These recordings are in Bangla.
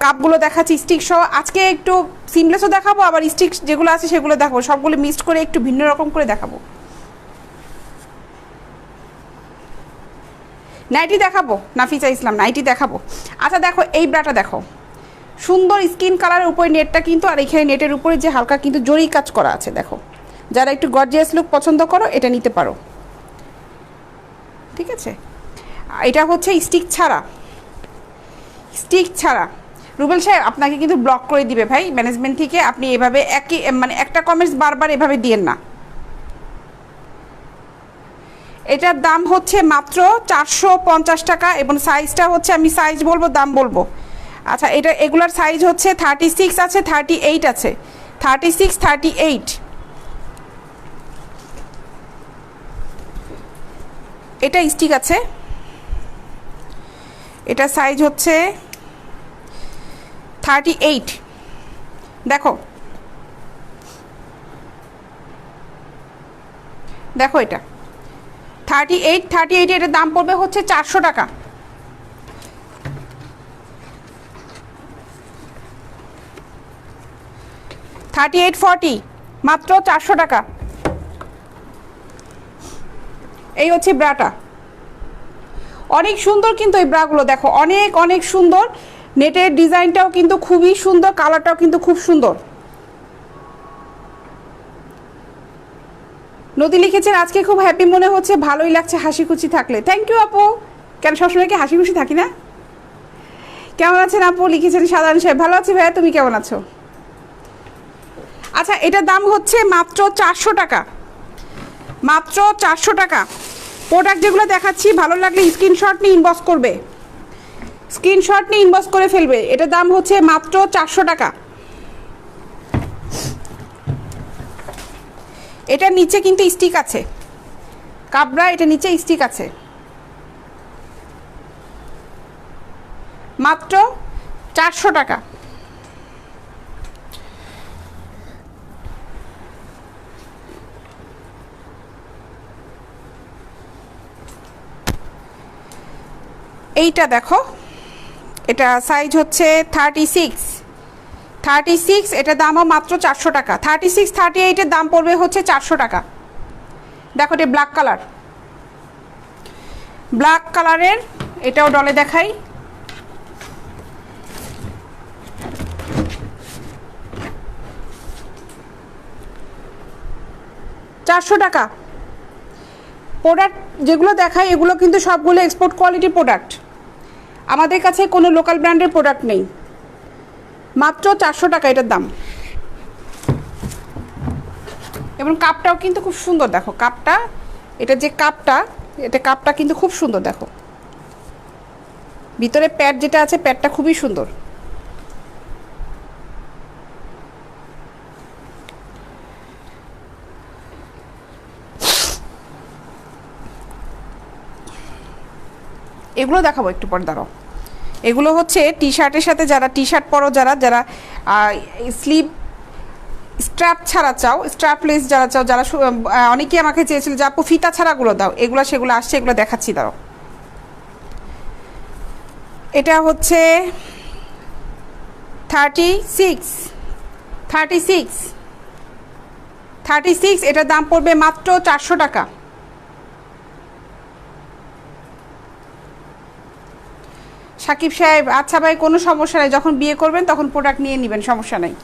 কাপগুলো দেখাচ্ছি স্টিক সহ। আজকে একটু সিমলেসও দেখাবো, আবার স্টিক যেগুলো আছে সেগুলো দেখাবো, সবগুলো মিক্সড করে একটু ভিন্ন রকম করে দেখাবো। নাইটি দেখাবো, নাফিসা ইসলাম নাইটি দেখাবো। আচ্ছা দেখো এই ব্রাটা দেখো, সুন্দর স্কিন কালারের উপরে নেটটা কিন্তু, আর এখানে নেটের উপরে যে হালকা কিন্তু জরি কাজ করা আছে দেখো। যারা একটু গর্জিয়াস লুক পছন্দ করো এটা নিতে পারো, ঠিক আছে। এটা হচ্ছে স্টিক ছাড়া, স্টিক ছাড়া। রুবেল সাহেব আপনাকে কিন্তু ব্লক করে দিবে ভাই ম্যানেজমেন্ট থেকে, আপনি এভাবে একই মানে একটা কমেন্টস বারবার এভাবে দিয়েন না। এটার দাম হচ্ছে মাত্র 450 টাকা, এবং সাইজটা হচ্ছে, আমি সাইজ বলবো দাম বলবো। আচ্ছা এটা এগুলার সাইজ হচ্ছে 36 আছে, 38 আছে, 36, 38। এটা স্টিক আছে, এটা সাইজ হচ্ছে 38। দেখো দেখো এটা 38, এটার দাম পড়বে হচ্ছে 400 টাকা। মাত্র 400 টাকা। এই হচ্ছে ব্রাটা, অনেক সুন্দর কিন্তু এই ব্রাগুলো দেখো, অনেক অনেক সুন্দর। নেটের ডিজাইনটাও কিন্তু খুবই সুন্দর, কালারটাও কিন্তু খুব সুন্দর। নদী লিখেছেন আজকে খুব হ্যাপি মনে হচ্ছে, ভালোই লাগছে হাসি খুশি থাকলে। থ্যাংক ইউ আপু। কেন সবসময় কি হাসি খুশি থাকি না? কেমন আছেন আপু? লিখেছেন সাধারণ সাহেব, ভালো আছি ভাইয়া, তুমি কেমন আছো? আচ্ছা এটার দাম হচ্ছে মাত্র 400 টাকা, মাত্র 400 টাকা। প্রোডাক্ট যেগুলো দেখাচ্ছি ভালো লাগলে স্ক্রিনশট নিয়ে ইনবক্স করবে, স্ক্রিনশট নিয়ে ইনবক্স করে ফেলবে। এটার দাম হচ্ছে মাত্র 400 টাকা। এটার নিচে কিন্তু স্টিক আছে, কাবরা এটা নিচে স্টিক আছে। মাত্র 400 টাকা। এইটা দেখো, এটা সাইজ হচ্ছে 36, এটা দামও মাত্র 400 টাকা। 36, 38-এর দাম পড়বে হচ্ছে 400 টাকা। দেখো এটা ব্ল্যাক কালার, ব্ল্যাক কালারের, এটাও ডলে দেখাই। টাকা। প্রোডাক্ট যেগুলো দেখাই এগুলো কিন্তু সবগুলো এক্সপোর্ট কোয়ালিটি প্রোডাক্ট, আমাদের কাছে কোনো লোকাল ব্র্যান্ডের প্রোডাক্ট নেই। মাত্র 400 টাকা এটার দাম। এবং কাপটাও কিন্তু খুব সুন্দর দেখো, কাপটা, এটা যে কাপটা, এটা কাপটা কিন্তু খুব সুন্দর দেখো। ভিতরে প্যাড যেটা আছে, প্যাডটা খুবই সুন্দর। এগুলো দেখাবো একটু পর, দাঁড়াও। এগুলো হচ্ছে টি শার্টের সাথে, যারা টি শার্ট পরো, যারা যারা স্লিভ স্ট্র্যাপ ছাড়া চাও, স্ট্র্যাপলেস যারা চাও, যারা অনেকেই আমাকে চেয়েছিল যে আপু ফিতা ছাড়াগুলো দাও, এগুলো সেগুলো আসছে, এগুলো দেখাচ্ছি দাও। এটা হচ্ছে 36, এটার দাম পড়বে মাত্র 400 টাকা। সাকিব সাহেব, আচ্ছা ভাই কোনো সমস্যা নেই, যখন বিয়ে করবেন তখন প্রোডাক্ট নিয়ে নেবেন, সমস্যা নেই।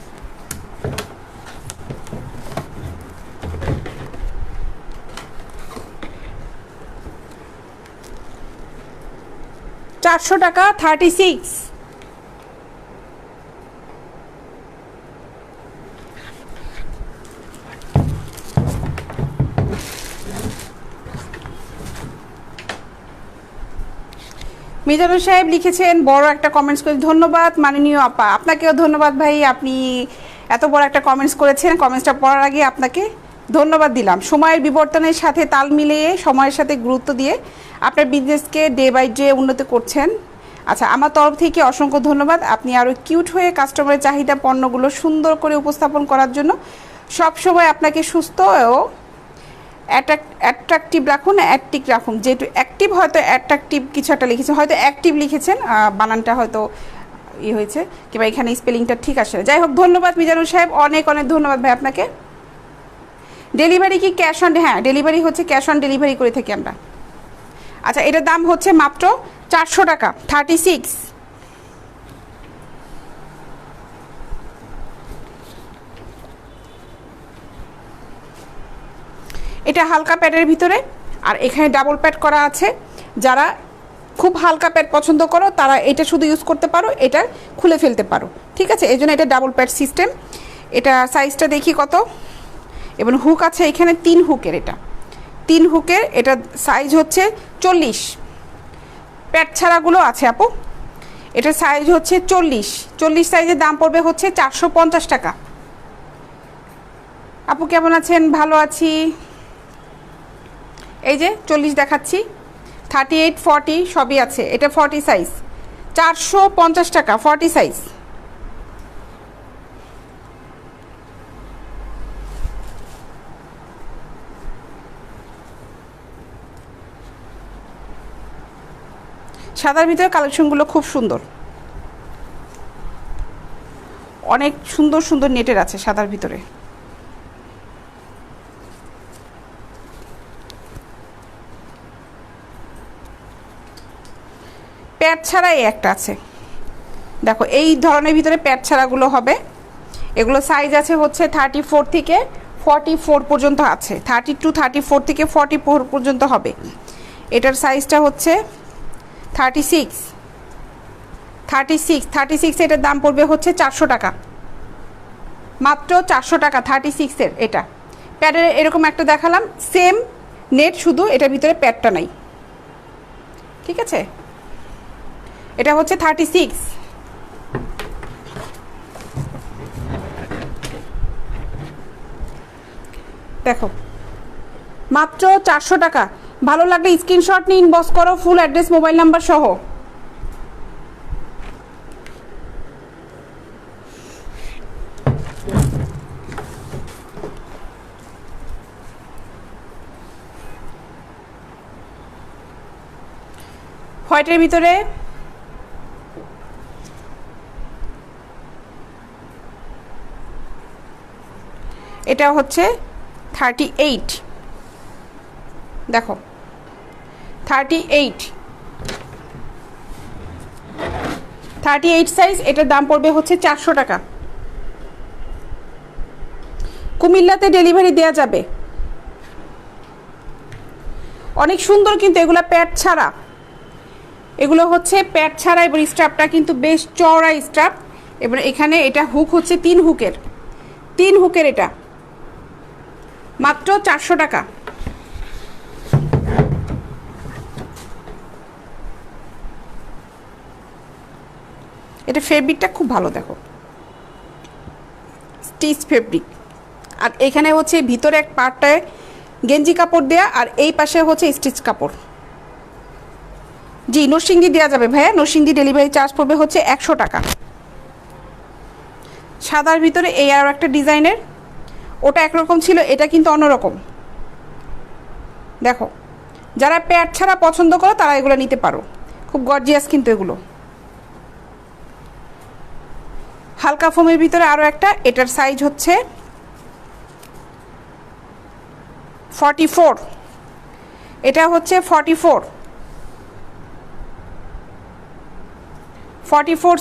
400 টাকা, 36। মিজানুর সাহেব লিখেছেন বড় একটা কমেন্টস করে, ধন্যবাদ মাননীয় আপা। আপনাকেও ধন্যবাদ ভাই, আপনি এত বড় একটা কমেন্টস করেছেন। কমেন্টসটা পড়ার আগে আপনাকে ধন্যবাদ দিলাম। সময়ের বিবর্তনের সাথে তাল মিলিয়ে, সময়ের সাথে গুরুত্ব দিয়ে আপনার বিজনেসকে ডে বাই ডে উন্নতি করছেন। আচ্ছা আমার তরফ থেকে অসংখ্য ধন্যবাদ। আপনি আরও কিউট হয়ে কাস্টমারের চাহিদা পণ্যগুলো সুন্দর করে উপস্থাপন করার জন্য সবসময় আপনাকে সুস্থ ও অ্যাট্রাকটিভ রাখুন, অ্যাক্টিভ রাখুন, যেহেতু অ্যাক্টিভ হয়তো অ্যাট্রাকটিভ কিছু একটা লিখেছেন, হয়তো অ্যাক্টিভ লিখেছেন, বানানটা হয়তো হয়েছে কিংবা এখানে স্পেলিংটা ঠিক আসে। যাই হোক, ধন্যবাদ মিজানুর সাহেব, অনেক অনেক ধন্যবাদ ভাই আপনাকে। ডেলিভারি কি ক্যাশ অন? হ্যাঁ, ডেলিভারি হচ্ছে ক্যাশ অন ডেলিভারি করে থাকি আমরা। আচ্ছা, এটার দাম হচ্ছে মাত্র 400 টাকা, 36। এটা হালকা প্যাডের ভিতরে, আর এখানে ডাবল প্যাড করা আছে। যারা খুব হালকা প্যাড পছন্দ করো তারা এটা শুধু ইউজ করতে পারো, এটা খুলে ফেলতে পারো, ঠিক আছে? এই জন্য এটা ডাবল প্যাড সিস্টেম। এটা সাইজটা দেখি কত, এবং হুক আছে এখানে 3 হুকের, এটা 3 হুকের, এটা সাইজ হচ্ছে 40। প্যাড ছাড়াগুলো আছে আপু, এটার সাইজ হচ্ছে 40 সাইজের দাম পড়বে হচ্ছে 450 টাকা। আপু কেমন আছেন? ভালো আছি। এই যে 40 দেখাচ্ছি, 38, 40 সবই আছে। এটা 40 সাইজ, 450 টাকা, 40 সাইজ। সাদার ভিতরে কালেকশনগুলো খুব সুন্দর, অনেক সুন্দর সুন্দর নেটের আছে সাদার ভিতরে। প্যাড ছাড়াই একটা আছে, দেখো এই ধরনের ভিতরে প্যাড ছাড়াগুলো হবে। এগুলো সাইজ আছে হচ্ছে 34 থেকে 44 পর্যন্ত আছে, 32, 34 থেকে 44 পর্যন্ত হবে। এটার সাইজটা হচ্ছে 36। এটার দাম পড়বে হচ্ছে 400 টাকা, মাত্র 400 টাকা 36-এর। এটা প্যাডের এরকম একটা দেখালাম, সেম নেট, শুধু এটার ভিতরে প্যাডটা নাই, ঠিক আছে? এটা হচ্ছে 36। দেখো মাত্র 400 টাকা। ভালো লাগলে স্ক্রিনশট নিয়ে ইনবক্স করো, ফুল অ্যাড্রেস মোবাইল নাম্বার সহ। হোয়াইটের ভিতরে এটা হচ্ছে 38, দেখো 38 সাইজ। এটার দাম পড়বে হচ্ছে 400 টাকা। কুমিল্লাতে ডেলিভারি দেওয়া যাবে। অনেক সুন্দর কিন্তু এগুলো প্যাড ছাড়া, এগুলো হচ্ছে প্যাড ছাড়া, এবং স্ট্রাপটা কিন্তু বেশ চওড়া স্ট্রাপ। এবার এখানে এটা হুক হচ্ছে 3 হুকের, এটা মাত্র 400 টাকা। এটা ফেব্রিকটা খুব ভালো, দেখো স্টিচ ফেব্রিক। আর এখানে হচ্ছে ভিতরে এক পার্টটায় গেঞ্জি কাপড় দেয়া, আর এই পাশে হচ্ছে স্টিচ কাপড়। জি, নরসিংদী দেওয়া যাবে ভাইয়া, নরসিংদী ডেলিভারি চার্জ পড়বে হচ্ছে 100 টাকা। সাদার ভিতরে এই আর একটা ডিজাইনের, ওটা একরকম ছিল, এটা কিন্তু অন্যরকম। দেখো যারা প্যাড ছাড়া পছন্দ করো তারা এগুলো নিতে পারো, খুব গর্জিয়াস কিন্তু এগুলো। হালকা ফোমের ভিতরে আরও একটা, এটার সাইজ হচ্ছে 44, এটা হচ্ছে 44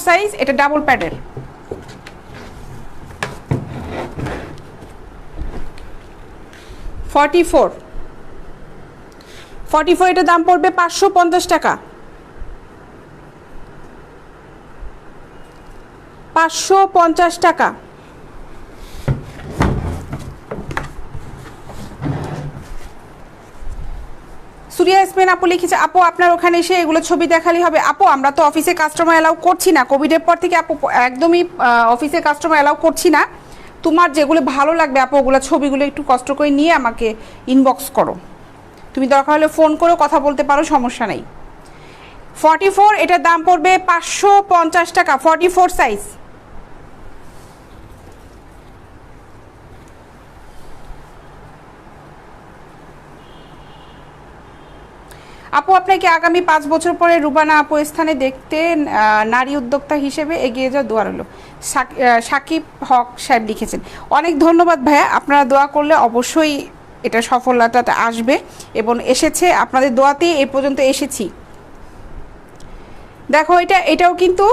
সাইজ। এটা ডাবল প্যাডের। ফর্টি ফোর এটার দাম পড়বে 550 টাকা, 550 টাকা। সুরিয়া ইসমেন আপু লিখেছে, আপু আপনার ওখানে এসে এগুলো ছবি দেখালেই হবে। আপু আমরা তো অফিসে কাস্টমার অ্যালাউ করছি না, কোভিডের পর থেকে আপু একদমই অফিসে কাস্টমার অ্যালাউ করছি না। তোমার যেগুলো ভালো লাগবে আপু, ওগুলো ছবিগুলো একটু কষ্ট করে নিয়ে আমাকে ইনবক্স করো। তুমি দরকার হলে ফোন করেও কথা বলতে পারো, সমস্যা নেই। 44 এটার দাম পড়বে 550 টাকা, 44 সাইজ। আপু আপনাকে আগামী 5 বছর পরে রুবানা আপু স্থানে দেখতে নারী উদ্যোক্তা হিসেবে এগিয়ে যাওয়া দোয়া রইল। সাকিব হক সাহেব লিখেছেন। অনেক ধন্যবাদ ভাইয়া, আপনারা দোয়া করলে অবশ্যই এটা সফলতাটা আসবে এবং এসেছে, আপনাদের দোয়াতেই এ পর্যন্ত এসেছি। দেখো এটাও কিন্তু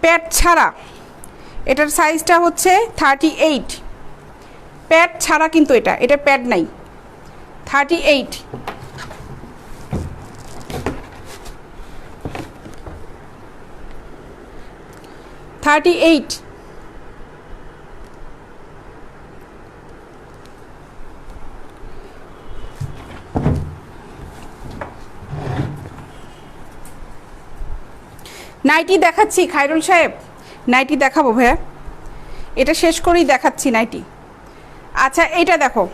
প্যাড ছাড়া, এটার সাইজটা হচ্ছে 38, প্যাড ছাড়া কিন্তু এটা প্যাড নাই, 38। নাইটি দেখাচ্ছি খায়রুল সাহেব, নাইটি দেখাবো ভাইয়া, এটা শেষ করেই দেখাচ্ছি নাইটি। আচ্ছা এটা দেখো,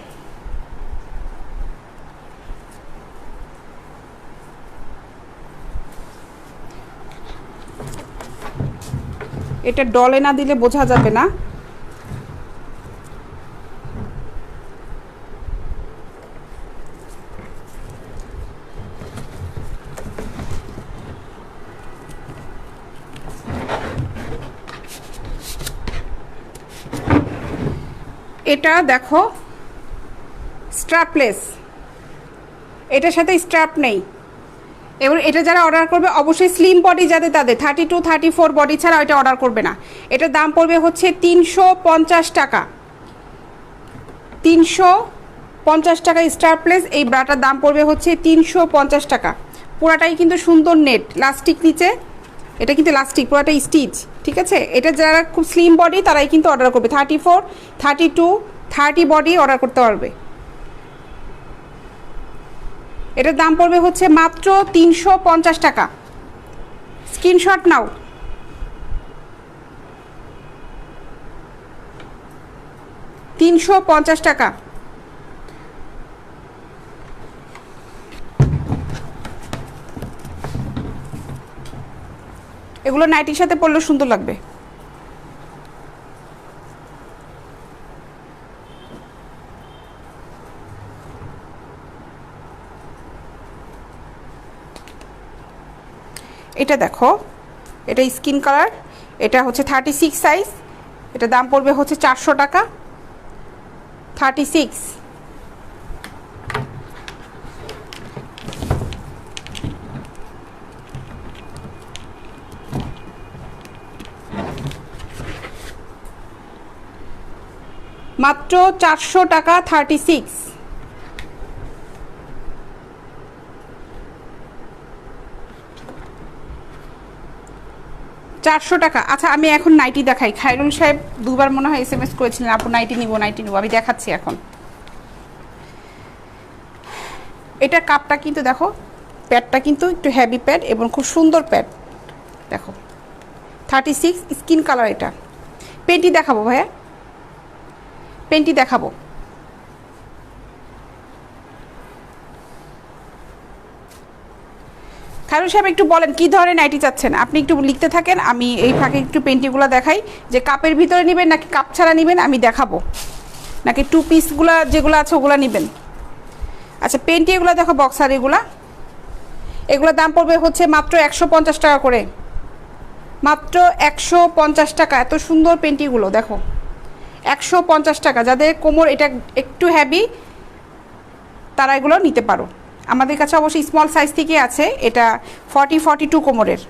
এটা ডলে না দিলে বোঝা যাবে না। এটা দেখো স্ট্র্যাপলেস, এটার সাথে স্ট্র্যাপ নেই। এবার এটা যারা অর্ডার করবে অবশ্যই স্লিম বডি যাদের, তাদের 32, 34 বডি ছাড়া এটা অর্ডার করবে না। এটার দাম পড়বে হচ্ছে 350 টাকা, 350 টাকা স্ট্র্যাপলেস। এই ব্রাটার দাম পড়বে হচ্ছে 350 টাকা। পুরাটাই কিন্তু সুন্দর নেট, লাস্টিক নিচে, এটা কিন্তু লাস্টিক, পুরাটাই স্টিচ, ঠিক আছে। এটা যারা খুব স্লিম বডি তারাই কিন্তু অর্ডার করবে, 34, 32, 30 বডি অর্ডার করতে পারবে। এটার দাম পড়বে হচ্ছে মাত্র 350 টাকা। স্ক্রিনশট নাও। $350 টাকা। এগুলো নাইটির সাথে পরলে সুন্দর লাগবে। এটা দেখো, এটা স্কিন কালার, এটা হচ্ছে 36 সাইজ, এটা দাম পড়বে হচ্ছে 400 টাকা। 36। মাত্র 400 টাকা, 36। 400 টাকা। আচ্ছা আমি এখন নাইটি দেখাই। খায়রুল সাহেব দুবার মনে হয় SMS করেছিলেন, আপু নাইটি নিব, নাইটি নিব, আমি দেখাচ্ছি এখন। এটা কাপটা কিন্তু দেখো, প্যাডটা কিন্তু একটু হেভি প্যাড এবং খুব সুন্দর প্যাড, দেখো 36 স্কিন কালার। এটা পেন্টি দেখাবো ভাইয়া, পেন্টি দেখাবো। খায়রুল সাহেব একটু বলেন কি ধরনের নাইটি চাচ্ছেন, আপনি একটু লিখতে থাকেন, আমি এই ফাঁকে একটু পেন্টিগুলো দেখাই, যে কাপের ভিতরে নেবেন নাকি কাপ ছাড়া নেবেন আমি দেখাবো, নাকি 2 পিসগুলো যেগুলো আছে ওগুলো নেবেন। আচ্ছা পেন্টি এগুলো দেখো, বক্সার এগুলো দাম পড়বে হচ্ছে মাত্র 150 টাকা করে, মাত্র 150 টাকা। এত সুন্দর পেন্টিগুলো দেখো, 150 টাকা। যাদের কোমর এটা একটু হেভি তারা এগুলো নিতে পারো। আমাদের কাছে অবশ্যই স্মল সাইজ থেকে আছে, এটা 40, 42 কোমরের।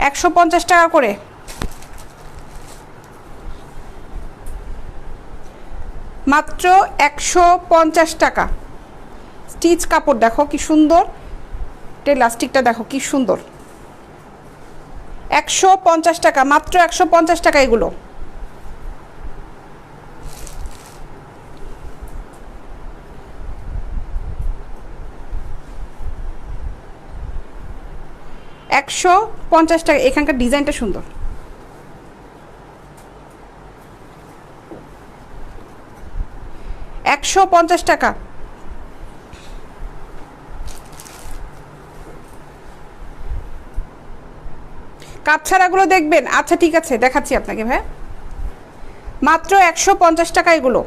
150 টাকা করে। মাত্র 150 টাকা। স্টিচ কাপড় দেখো কি সুন্দর, ইলাস্টিকটা দেখো কি সুন্দর। 150 টাকা, মাত্র 150 টাকা এগুলো। $150 টাকা। এখানকার ডিজাইনটা সুন্দর। $150 টাকা। কাপ ছাড়াগুলো দেখবেন? আচ্ছা ঠিক আছে, দেখাচ্ছি আপনাকে ভাই। মাত্র 150 টাকা এগুলো।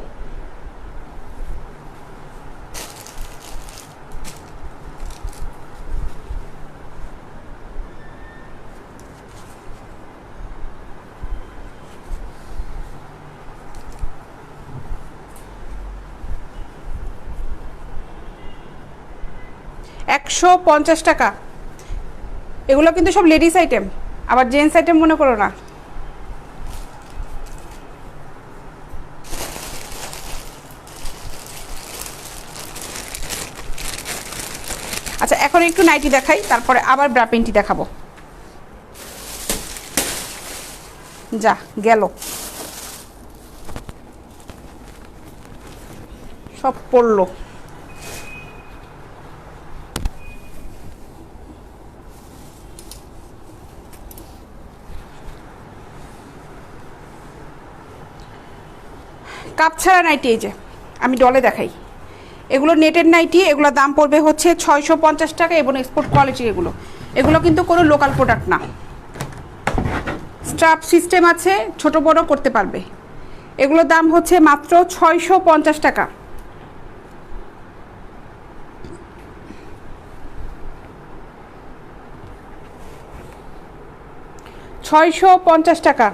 150 টাকা। এগুলো কিন্তু সব লেডিস আইটেম, আবার জেন্টস আইটেম মনে করো না। আচ্ছা, এখন একটু নাইটি দেখাই, তারপরে আবার ব্রা প্যান্টি দেখাবো। যা গেল, সব পড়লো। কাপ ছাড়া নাইটি, এই যে আমি ডলে দেখাই, এগুলো নেটের নাইটি, এগুলোর দাম পড়বে হচ্ছে 650 টাকা এবং এক্সপোর্ট কোয়ালিটি। এগুলো কিন্তু কোনো লোকাল প্রোডাক্ট না। স্ট্রাপ সিস্টেম আছে, ছোট বড় করতে পারবে। এগুলোর দাম হচ্ছে মাত্র 650 টাকা। টাকা।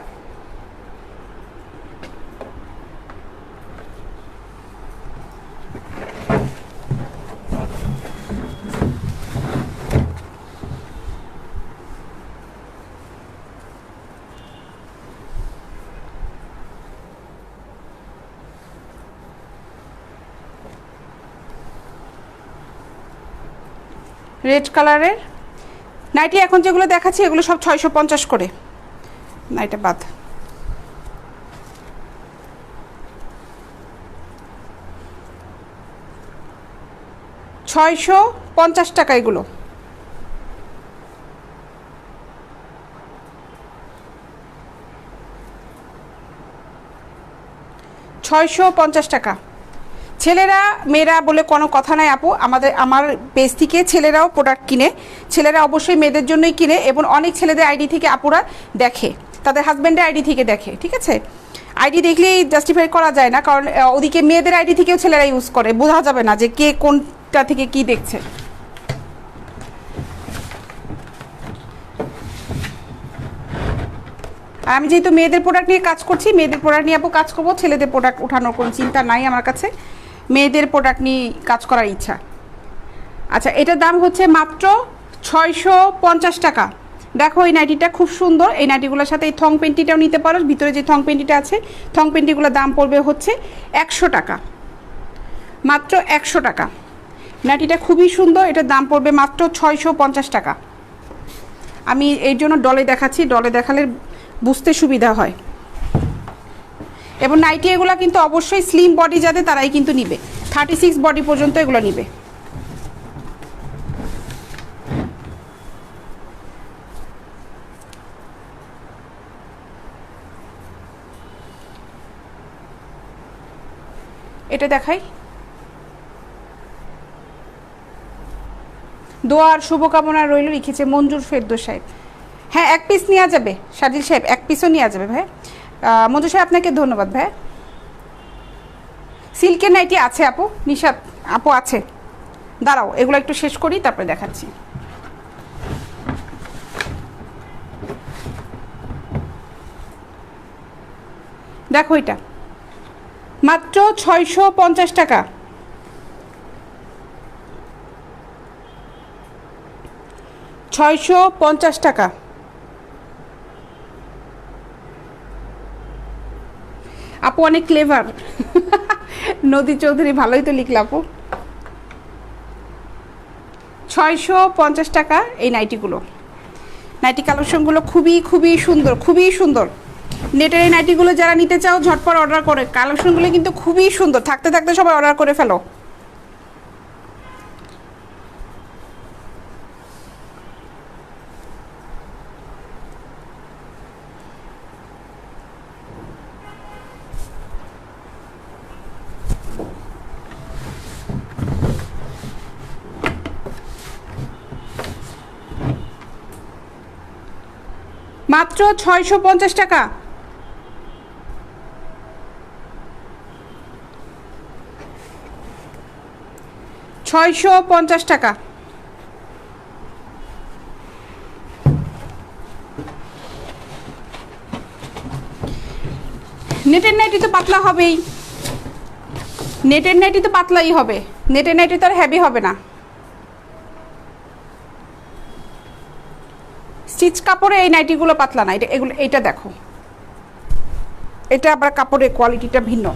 রেড কালারের নাইটি এখন যেগুলো দেখাচ্ছি এগুলো সব 650 করে। নাইটা বাদ। টাকা এগুলো। টাকা। ছেলেরা মেয়েরা বলে কোনো কথা নাই আপু, আমার পেজ থেকে ছেলেরাও প্রোডাক্ট কিনে, ছেলেরা অবশ্যই মেয়েদের জন্যই কিনে এবং অনেক ছেলেদের আইডি থেকে আপুরা দেখে, তাদের হাজব্যান্ডের আইডি থেকে দেখে। ঠিক আছে, আইডি দেখলেই জাস্টিফাই করা যায় না, কারণ ওদিকে মেয়েদের আইডি থেকেও ছেলেরা ইউজ করে, বোঝা যাবে না যে কে কোনটা থেকে কি দেখছে। আমি যেহেতু মেয়েদের প্রোডাক্ট নিয়ে কাজ করছি, মেয়েদের প্রোডাক্ট নিয়ে আপু কাজ করবো, ছেলেদের প্রোডাক্ট ওঠানোর কোনো চিন্তা নাই আমার কাছে, মেয়েদের প্রোডাক্ট নিয়ে কাজ করার ইচ্ছা। আচ্ছা, এটার দাম হচ্ছে মাত্র 650 টাকা। দেখো এই নাইটিটা খুব সুন্দর, এই নাইটিগুলোর সাথে এই থং পেন্টিটাও নিতে পারো, ভিতরে যে থং পেন্টিটা আছে, থং পেন্টিগুলোর দাম পড়বে হচ্ছে 100 টাকা, মাত্র 100 টাকা। নাইটিটা খুবই সুন্দর, এটার দাম পড়বে মাত্র 650 টাকা। আমি এই জন্য ডলে দেখাচ্ছি, ডলে দেখালে বুঝতে সুবিধা হয়। এবং নাইটি এগুলো কিন্তু অবশ্যই স্লিম বডি যাদের তারাই কিন্তু নিবে, 36 বডি পর্যন্ত এগুলো নিবে। এটা দেখাই, দোয়ার শুভকামনা রইল, লিখেছে মঞ্জুর ফেরদৌস সাহেব। হ্যাঁ, এক পিস নেওয়া যাবে শাদিল সাহেব, এক পিসও নেওয়া যাবে ভাই। মঞ্জুর সাহেব আপনাকে ধন্যবাদ ভাই। সিল্কের নাইটি আছে আপু, নিশাত আপু আছে, দাঁড়াও এগুলো একটু শেষ করি তারপরে দেখাচ্ছি। দেখো এটা মাত্র 650 টাকা। টাকা। আপু অনেক ক্লেভার, নদী চৌধুরী, ভালোই তো লিখলে আপু। 650 টাকা এই নাইটিগুলো। নাইটি কালেকশনগুলো খুবই খুবই সুন্দর, খুবই সুন্দর। নেটের এই নাইটিগুলো যারা নিতে চাও ঝটপট অর্ডার করে, কালেকশনগুলো কিন্তু খুবই সুন্দর, থাকতে থাকতে সবাই অর্ডার করে ফেলো। মাত্র 650 টাকা। টাকা। নেটের নাইটি তো পাতলা হবেই, নেটের নাইটি তো পাতলাই হবে, নেটের নাইটি তো আর হেভি হবে না। স্টিচ কাপড়ে এই নাইটিগুলো পাতলা না, এটা এগুলো, এইটা দেখো, এটা আবার কাপড়ের কোয়ালিটিটা ভিন্ন।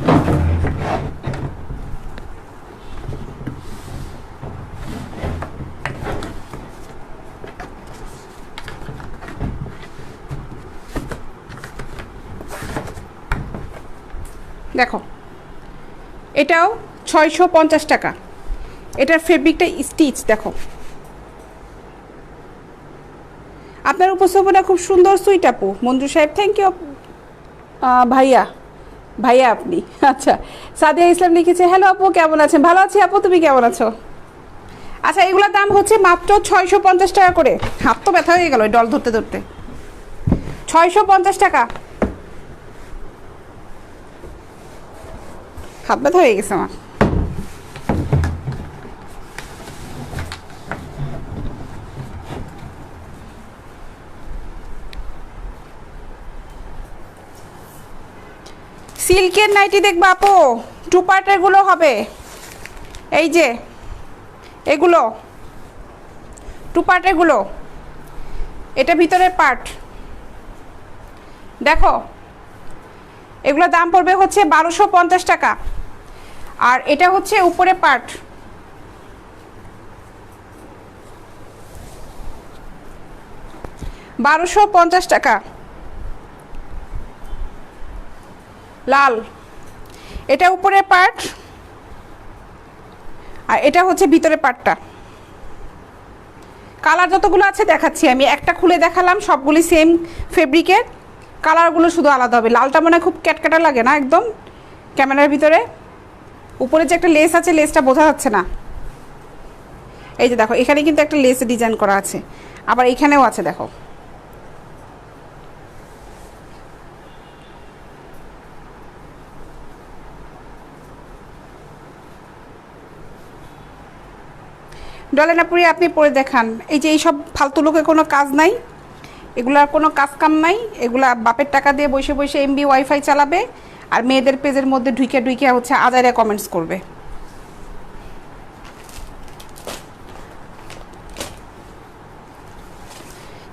দেখো এটাও 650 টাকা, এটার ফেব্রিকটা স্টিচ দেখো। আপনার উপস্থাপনা খুব সুন্দর, সুইট আপু। মঞ্জু সাহেব থ্যাংক ইউ ভাইয়া, ভাইয়া আপনি। আচ্ছা, সাদিয়া ইসলাম লিখেছে হ্যালো আপু কেমন আছেন? ভালো আছি আপু, তুমি কেমন আছো? আচ্ছা, এগুলোর দাম হচ্ছে মাত্র 650 টাকা করে। হাত তো ব্যথা হয়ে গেল ডল ধরতে ধরতে। 650 টাকা, হাত ব্যথা হয়ে গেছে আমার। সিল্কের নাইটি দেখবা আপু, 2 পার্টের গুলো হবে। এই যে এগুলো 2 পার্টের গুলো, এটা ভিতরের পার্ট দেখো। এগুলো দাম পড়বে হচ্ছে 1250 টাকা, আর এটা হচ্ছে উপরে পার্ট। $1250 টাকা। লাল, এটা উপরের পার্ট আর এটা হচ্ছে ভিতরের পার্টটা। কালার যতগুলো আছে দেখাচ্ছি আমি, একটা খুলে দেখালাম, সবগুলি সেম ফেব্রিকের, কালারগুলো শুধু আলাদা হবে। লালটা মনে হয় খুব ক্যাটকাটা লাগে না একদম ক্যামেরার ভিতরে? উপরে যে একটা লেস আছে, লেসটা বোঝা যাচ্ছে না। এই যে দেখো, এখানে কিন্তু একটা লেস ডিজাইন করা আছে, আবার এখানেও আছে দেখো। ডলেনাপুরি আপনি পরে দেখান। এই যে এইসব ফালতু লোকের কোনো কাজ নাই, এগুলার কোনো কাজ কাম নাই, এগুলা বাপের টাকা দিয়ে বসে বসে এমবি ওয়াইফাই চালাবে আর মেয়েদের পেজের মধ্যে ঢুকে ঢুকে হচ্ছে আজারে কমেন্টস করবে।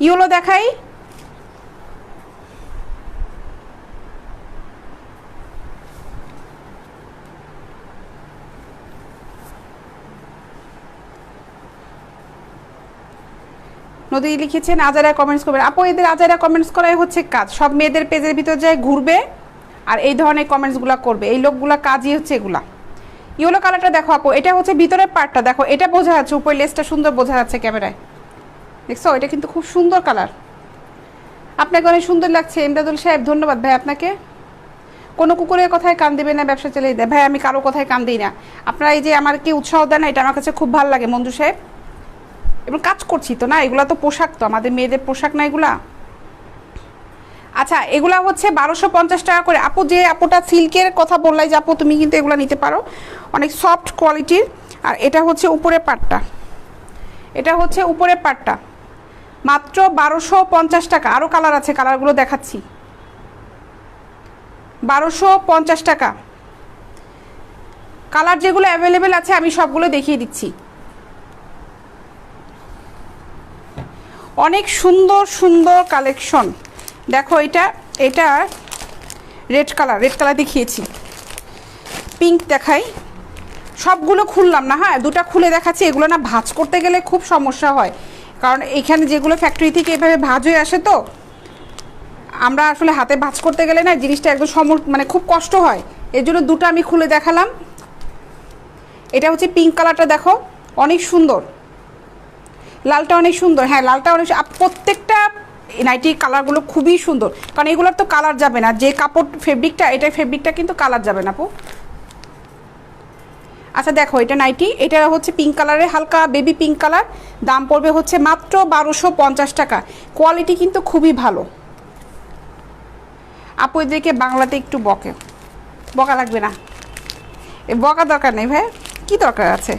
ইউলো দেখাই, নদী লিখেছেন আজারা কমেন্টস করবেন। আপু এদের আজারা কমেন্টস করাই হচ্ছে কাজ, সব মেয়েদের পেজের ভিতর যায় ঘুরবে আর এই ধরনের কমেন্টসগুলো করবে, এই লোকগুলা কাজই হচ্ছে এগুলা। ইয়েলো কালারটা দেখো আপু, এটা হচ্ছে ভিতরের পার্টটা দেখো, এটা বোঝা যাচ্ছে, উপরে লেসটা সুন্দর বোঝা যাচ্ছে ক্যামেরায়, দেখছো? এটা কিন্তু খুব সুন্দর কালার, আপনাকে অনেক সুন্দর লাগছে। ইমদাদুল সাহেব ধন্যবাদ ভাই আপনাকে। কোনো কুকুরের কথায় কান দিবে না, ব্যবসা চালিয়ে দেয়। ভাই আমি কারো কথায় কান দিই না, আপনারা এই যে আমাকে উৎসাহ দেন, এটা আমার কাছে খুব ভালো লাগে মঞ্জু সাহেব। এবং কাজ করছি তো না, এগুলা তো পোশাক, তো আমাদের মেয়েদের পোশাক না এগুলা। আচ্ছা, এগুলা হচ্ছে 1250 টাকা করে। আপু যে আপুটা সিল্কের কথা বললাই যে আপু তুমি কিন্তু এগুলো নিতে পারো, অনেক সফট কোয়ালিটির। আর এটা হচ্ছে উপরে পাটটা, এটা হচ্ছে উপরে পাটটা, মাত্র 1250 টাকা। আরও কালার আছে, কালারগুলো দেখাচ্ছি। 1250 টাকা। কালার যেগুলো অ্যাভেলেবেল আছে আমি সবগুলো দেখিয়ে দিচ্ছি। অনেক সুন্দর সুন্দর কালেকশন দেখো। এটা রেড কালার, রেড কালার দেখিয়েছি, পিঙ্ক দেখাই। সবগুলো খুললাম না, হ্যাঁ দুটা খুলে দেখাচ্ছি। এগুলো না ভাঁজ করতে গেলে খুব সমস্যা হয়, কারণ এখানে যেগুলো ফ্যাক্টরি থেকে এভাবে ভাঁজ হয়ে আসে, তো আমরা আসলে হাতে ভাঁজ করতে গেলে না জিনিসটা একদম মানে খুব কষ্ট হয়। এর জন্য দুটো আমি খুলে দেখালাম। এটা হচ্ছে পিঙ্ক কালারটা দেখো, অনেক সুন্দর। লালটা অনেক সুন্দর, হ্যাঁ লালটা অনেক, প্রত্যেকটা নাইটি কালারগুলো খুবই সুন্দর, কারণ এগুলোর তো কালার যাবে না। যে কাপড় ফেব্রিকটা, এটা ফেব্রিকটা কিন্তু কালার যাবে না আপু। আচ্ছা দেখো, এটা নাইটি, এটা হচ্ছে পিঙ্ক কালারের, হালকা বেবি পিঙ্ক কালার। দাম পড়বে হচ্ছে মাত্র 1250 টাকা। কোয়ালিটি কিন্তু খুবই ভালো। আপু এদেরকে বাংলাতে একটু বকা লাগবে না, বকা দরকার নেই ভাই, কি দরকার আছে।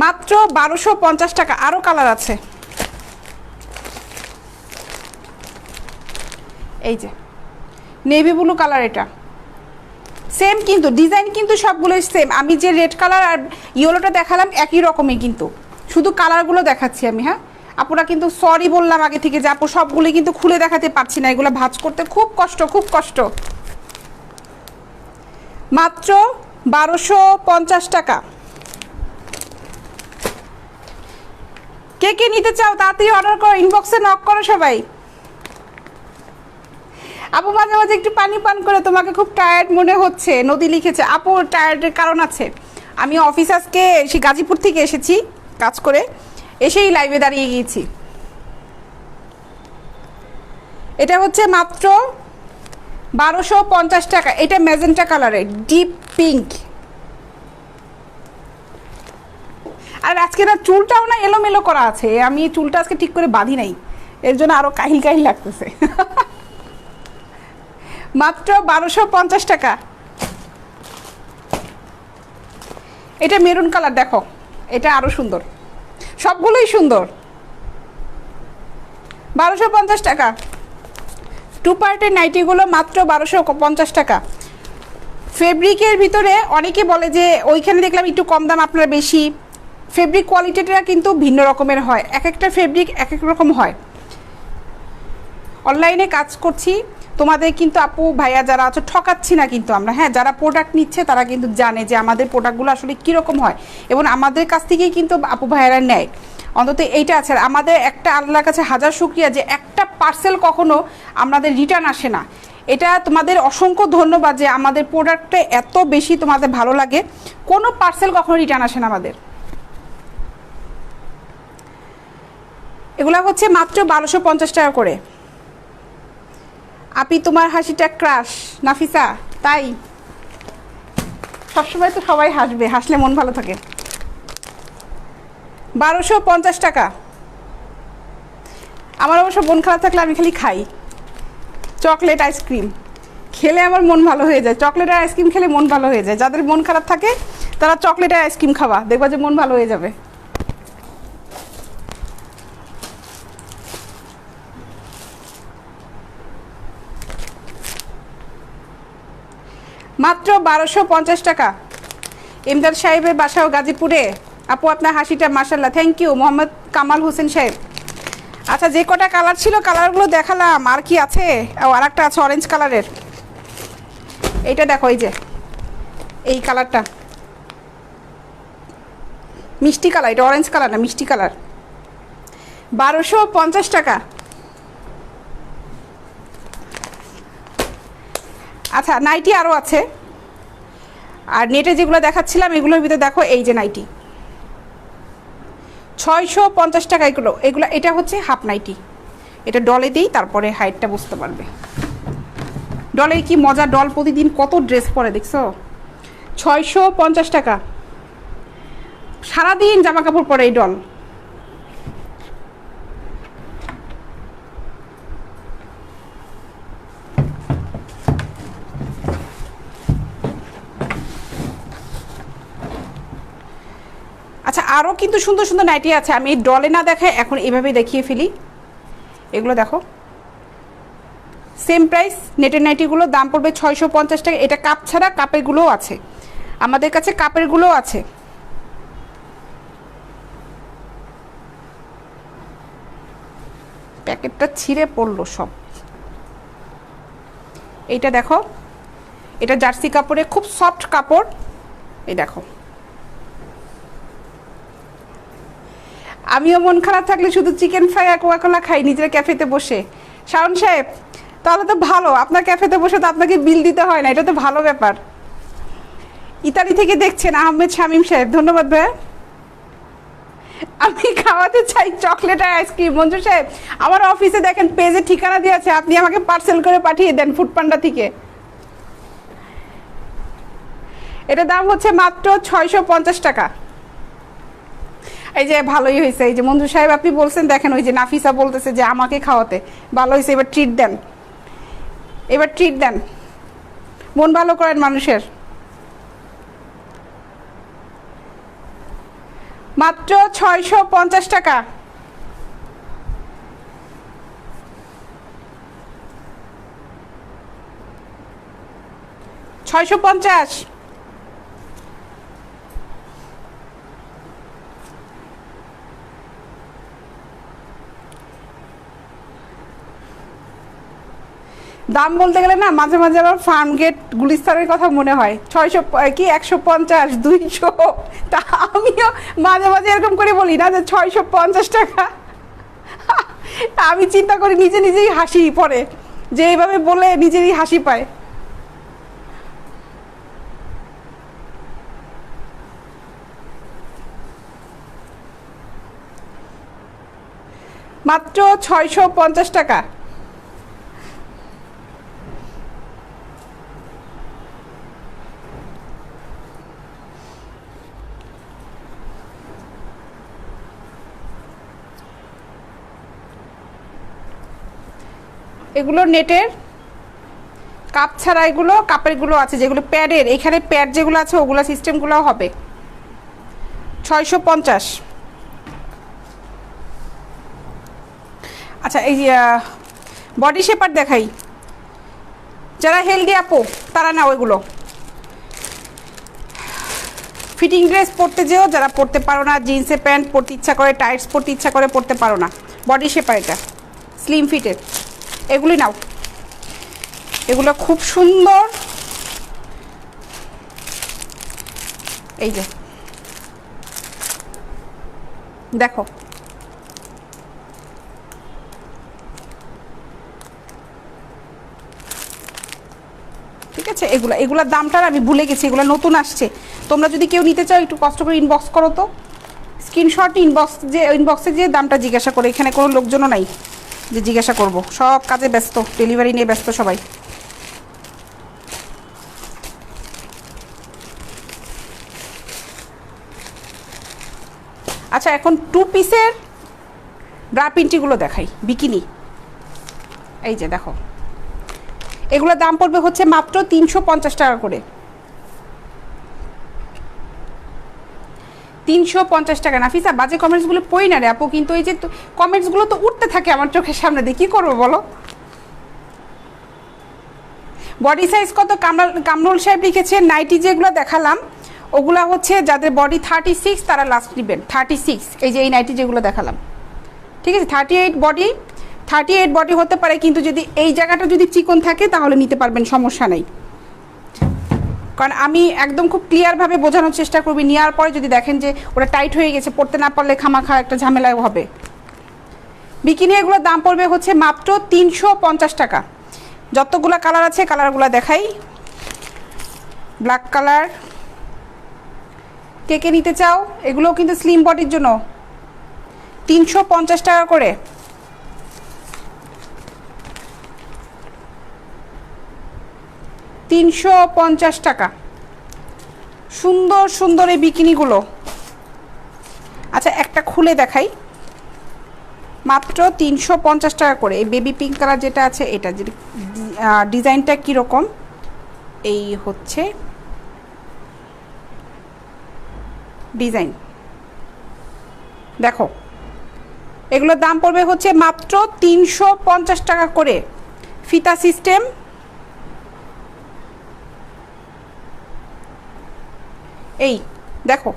মাত্র 1250 টাকা। আরও কালার আছে, এই যে নেভি ব্লু কালার, এটা সেম কিন্তু ডিজাইন কিন্তু সবগুলোই সেম। আমি যে রেড কালার আর ইয়েলোটা দেখালাম একই রকমই কিন্তু, শুধু কালারগুলো দেখাচ্ছি আমি। হ্যাঁ, আপুরা কিন্তু সরি বললাম আগে থেকে যে আপু সবগুলো কিন্তু খুলে দেখাতে পারছি না, এগুলো ভাঁজ করতে খুব কষ্ট, খুব কষ্ট। মাত্র 1250 টাকা। কে কে নিতে চাও তাড়াতাড়ি অর্ডার করো, ইনবক্সে নক করো সবাই। আপু মাঝে মাঝে একটু পানি পান করে, তোমাকে খুব টায়ার্ড মনে হচ্ছে, নদী লিখেছে। আপু টায়ার্ডের কারণ আছে, আমি অফিস আজকে গাজীপুর থেকে এসেছি কাজ করে, এসেই লাইভে দাঁড়িয়ে গিয়েছি। এটা হচ্ছে মাত্র 1250 টাকা। এটা ম্যাজেন্টা কালারের ডিপ পিঙ্ক। আর আজকে না চুলটাও না এলোমেলো করা আছে, আমি চুলটা আজকে ঠিক করে বাঁধি নাই, এর জন্য আরো কাহিল কাহিল লাগতেছে। মাত্র 1250 টাকা। এটা মেরুন কালার, দেখো এটা আরো সুন্দর, সবগুলোই সুন্দর। 1250 টাকা। 2 পার্টের নাইটিগুলো মাত্র 1250 টাকা। ফেব্রিকের ভিতরে অনেকে বলে যে ওইখানে দেখলাম একটু কম দাম, আপনারা বেশি। ফেব্রিক কোয়ালিটিটা কিন্তু ভিন্ন রকমের হয়, এক একটা ফেব্রিক এক এক রকম হয়। অনলাইনে কাজ করছি, তোমাদের কিন্তু আপু ভাইয়া যারা আছে ঠকাচ্ছি না কিন্তু আমরা, হ্যাঁ যারা প্রোডাক্ট নিচ্ছে তারা কিন্তু জানে যে আমাদের প্রোডাক্টগুলো আসলে কীরকম হয়, এবং আমাদের কাছ থেকেই কিন্তু আপু ভাইয়ারা নেয়। অন্তত এইটা আছে। আমাদের একটা আল্লাহর কাছে হাজার শুকরিয়া যে একটা পার্সেল কখনো আমাদের রিটার্ন আসে না। এটা তোমাদের অসংখ্য ধন্যবাদ যে আমাদের প্রোডাক্টটা এত বেশি তোমাদের ভালো লাগে, কোনো পার্সেল কখনো রিটার্ন আসে না আমাদের। এগুলা হচ্ছে মাত্র 1250 টাকা করে। আপি তোমার হাসিটা ক্রাশ নাফিসা, তাই সবসময় তো সবাই হাসবে, হাসলে মন ভালো থাকে। 1250 টাকা। আমার অবশ্য মন খারাপ থাকলে আমি খালি খাই চকলেট আইসক্রিম, খেলে আমার মন ভালো হয়ে যায়। চকলেট আর আইসক্রিম খেলে মন ভালো হয়ে যায়। যাদের মন খারাপ থাকে তারা চকলেট আর আইসক্রিম খাওয়া, দেখবা যে মন ভালো হয়ে যাবে। মাত্র 1250 টাকা। ইমদাদ সাহেবের বাসাও গাজীপুরে। আপু আপনার হাসিটা মাশাল্লাহ, থ্যাংক ইউ মোহাম্মদ কামাল হোসেন সাহেব। আচ্ছা যে কটা কালার ছিল কালারগুলো দেখালাম, আর কি আছে? ও আর একটা আছে অরেঞ্জ কালারের, এইটা দেখো, এই যে এই কালারটা মিষ্টি কালার, এটা অরেঞ্জ কালার না মিষ্টি কালার। 1250 টাকা। আচ্ছা নাইটি আরও আছে, আর নেটে যেগুলো দেখাচ্ছিলাম এগুলোর ভিতরে দেখো এই যে নাইটি 650 টাকা। এগুলো এটা হচ্ছে হাফ নাইটি, এটা ডলে দিই তারপরে হাইটটা বুঝতে পারবে। ডলের কি মজা, ডল প্রতিদিন কত ড্রেস পরে দেখছো। 650 টাকা, সারাদিন জামা কাপড় পরে এই ডল। আচ্ছা আরও কিন্তু সুন্দর সুন্দর নাইটি আছে, আমি ডলে না দেখাই এখন এভাবেই দেখিয়ে ফেলি। এগুলো দেখো সেম প্রাইস, নেটের নাইটিগুলো দাম পড়বে 650 টাকা। এটা কাপ ছাড়া কাপেরগুলোও আছে, আমাদের কাছে কাপেরগুলোও আছে। প্যাকেটটা ছিঁড়ে পড়লো সব। এইটা দেখো, এটা জার্সি কাপড়ে খুব সফট কাপড়। এই দেখো, আমিও মন খারাপ থাকলে শুধু চিকেন ফ্রাই আর কোকা-কোলা খাই নিজের ক্যাফেতে বসে। শাওন সাহেব তাহলে তো ভালো, আপনার ক্যাফেতে বসে তো আপনাকে বিল দিতে হয় না, এটা তো ভালো ব্যাপার। ইতালি থেকে দেখছেন আহমেদ শামীম সাহেব, ধন্যবাদ ভাইয়া। আমি খাওয়াতে চাই চকলেট আর আইসক্রিম। মঞ্জু সাহেব আমার অফিসে দেখেন পেজে ঠিকানা দিয়ে আছে, আপনি আমাকে পার্সেল করে পাঠিয়ে দেন ফুড পান্ডা থেকে। এটা দাম হচ্ছে মাত্র 650 টাকা। এই যে ভালোই হয়েছে, এই যে মঞ্জু সাহেব আপনি বলছেন, দেখেন ওই যে নাফিসা বলতেছে যে আমাকে খাওয়াতে, ভালো হয়েছে। এবার ট্রিট দেন, এবার ট্রিট দেন, মন ভালো করেন মানুষের। মাত্র 650 টাকা। 650। দাম বলতে গেলে না মাঝে মাঝে আমার ফার্ম গেট গুলিস্তানের কথা মনে হয়, 600 কি 150 200, তা আমিও মাঝে মাঝে এরকম করে বলি না যে 650 টাকা। আমি চিন্তা করি নিজে নিজেই হাসি পড়ে যে এইভাবে বলে নিজেরই হাসি পায়। মাত্র 650 টাকা। এগুলো নেটের কাপ ছাড়া, এগুলো কাপেরগুলো আছে যেগুলো প্যাডের, এখানে প্যাড যেগুলো আছে ওগুলো সিস্টেমগুলো হবে 650। আচ্ছা এই বডি শেপার দেখাই, যারা হেলদি আপু তারা না ওইগুলো ফিটিং ড্রেস পরতে যেও, যারা পরতে পারো না, জিন্সে প্যান্ট পরতে ইচ্ছা করে, টাইটস পরতে ইচ্ছা করে, পরতে পারো না, বডি শেপার এটা স্লিম ফিটের, এগুলি নাও। এগুলো খুব সুন্দর, এই যে দেখো ঠিক আছে। এগুলোর দামটা আমি ভুলে গেছি, এগুলো নতুন আসছে। তোমরা যদি কেউ নিতে চাও একটু কষ্ট করে ইনবক্স করো তো, স্ক্রিনশট ইনবক্সে যে দামটা জিজ্ঞাসা করে, এখানে কোনো লোকজনও নাই যে জিজ্ঞাসা করব, সব কাজে ব্যস্ত, ডেলিভারি নিয়ে ব্যস্ত সবাই। আচ্ছা এখন 2 পিসের ব্রা পিন্টিগুলো দেখাই, বিকিনি। এই যে দেখো, এগুলোর দাম পড়বে হচ্ছে মাত্র 350 টাকা করে, 350 টাকা। নাফিসা বাজে কমেন্টসগুলো পড়ি না রে আপু, কিন্তু এই যে কমেন্টসগুলো তো উঠতে থাকে আমার চোখের সামনে দিয়ে, কী করবো বলো। বডি সাইজ কত? কামরুল সাহেব লিখেছেন নাইটি যেগুলো দেখালাম ওগুলা হচ্ছে যাদের বডি 36 তারা লাস্ট নেবেন, 36। এই যে এই নাইটি যেগুলো দেখালাম, ঠিক আছে, 38 বডি হতে পারে, কিন্তু যদি এই জায়গাটা যদি চিকন থাকে তাহলে নিতে পারবেন, সমস্যা নেই। কারণ আমি একদম খুব ক্লিয়ারভাবে বোঝানোর চেষ্টা করবি, নেওয়ার পরে যদি দেখেন যে ওটা টাইট হয়ে গেছে, পড়তে না পারলে খামাখা একটা ঝামেলায় হবে। বিকিনি এগুলোর দাম পড়বে হচ্ছে মাত্র 350 টাকা। যতগুলো কালার আছে কালারগুলো দেখাই। ব্ল্যাক কালার, কে কে নিতে চাও? এগুলোও কিন্তু স্লিম বডির জন্য 350 টাকা করে। $350 টাকা, সুন্দর সুন্দর এই বিকিনিগুলো। আচ্ছা একটা খুলে দেখাই, মাত্র 350 টাকা করে। এই বেবি পিঙ্ক কালার যেটা আছে এটা, যে ডিজাইনটা কীরকম, এই হচ্ছে ডিজাইন, দেখো এগুলোর দাম পড়বে হচ্ছে মাত্র 350 টাকা করে। ফিতা সিস্টেম, এই দেখো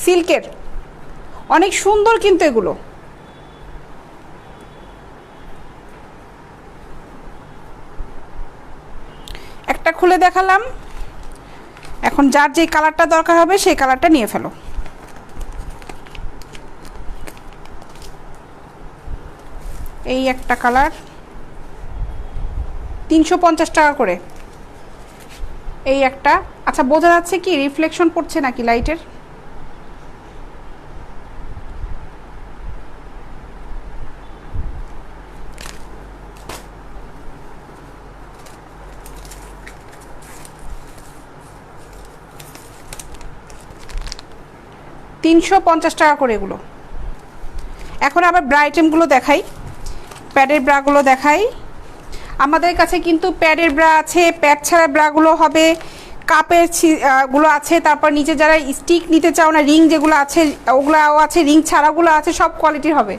সিল্কের, অনেক সুন্দর কিন্তু এগুলো। একটা খুলে দেখালাম, এখন যার যে কালারটা দরকার হবে সেই কালারটা নিয়ে ফেলো। এই একটা কালার 350 টাকা করে। এই একটা, আচ্ছা বোঝা যাচ্ছে কি রিফ্লেকশন পড়ছে নাকি লাইটের? $350 টাকা করে এগুলো। এখন আবার ব্রা আইটেমগুলো দেখাই, প্যাডের ব্রাগুলো দেখাই। আমাদের কাছে কিন্তু প্যাডের ব্রা আছে, প্যাড ছাড়া ব্রাগুলো হবে, কাপের গুলো আছে, তারপর নিচে যারা স্টিক নিতে চাও না, রিং যেগুলো আছে ওগুলাও আছে, রিং ছাড়াগুলো আছে, সব কোয়ালিটির হবে।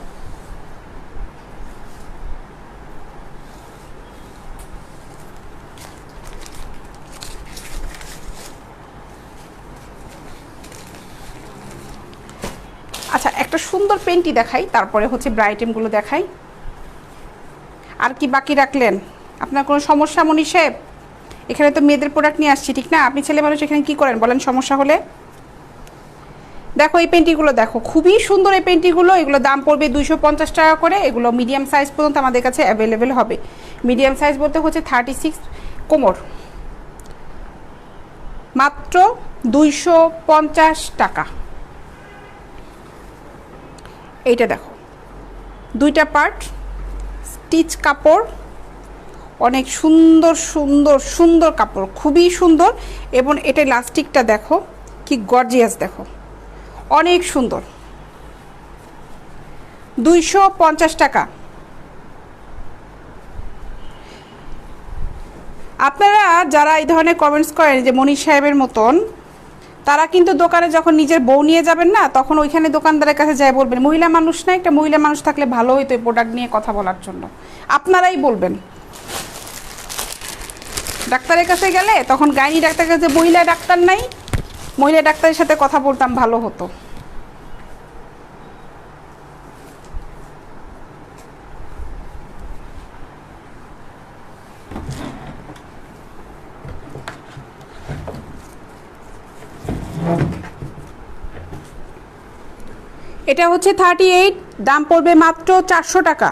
আচ্ছা একটা সুন্দর পেন্টি দেখাই, তারপরে হচ্ছে ব্রা আইটেমগুলো দেখাই। আর কি বাকি রাখলেন? আপনার কোনো সমস্যা মনির সাহেব? এখানে তো মেয়েদের প্রোডাক্ট নিয়ে আসছি, ঠিক না? আপনি ছেলে মানুষ, এখানে কী করেন বলেন সমস্যা হলে? দেখো এই পেন্টিগুলো দেখো, খুবই সুন্দর এই পেন্টিগুলো। এগুলো দাম পড়বে 250 টাকা করে। এগুলো মিডিয়াম সাইজ পর্যন্ত আমাদের কাছে অ্যাভেলেবেল হবে। মিডিয়াম সাইজ বলতে হচ্ছে 36 কোমর, মাত্র 250 টাকা। এইটা দেখো, দুইটা পার্ট, স্টিচ কাপড়, অনেক সুন্দর সুন্দর সুন্দর কাপড়, খুবই সুন্দর। এবং এটা ইলাস্টিকটা দেখো কি গর্জিয়াস, দেখো অনেক সুন্দর। 250 টাকা। আপনারা যারা এই ধরনের কমেন্টস করেন যে মনির সাহেবের মতন, তারা কিন্তু দোকানে যখন নিজের বউ নিয়ে যাবেন না, তখন ওইখানে দোকানদারের কাছে যায় বলবেন মহিলা মানুষ না, একটা মহিলা মানুষ থাকলে ভালো হইতো এই প্রোডাক্ট নিয়ে কথা বলার জন্য। আপনারাই বলবেন। ডাক্তারের কাছে গেলে তখন গাইনি ডাক্তারের কাছে মহিলা ডাক্তার নাই, মহিলা ডাক্তারের সাথে কথা বলতাম ভালো হতো। এটা হচ্ছে 38, দাম পড়বে মাত্র 400 টাকা।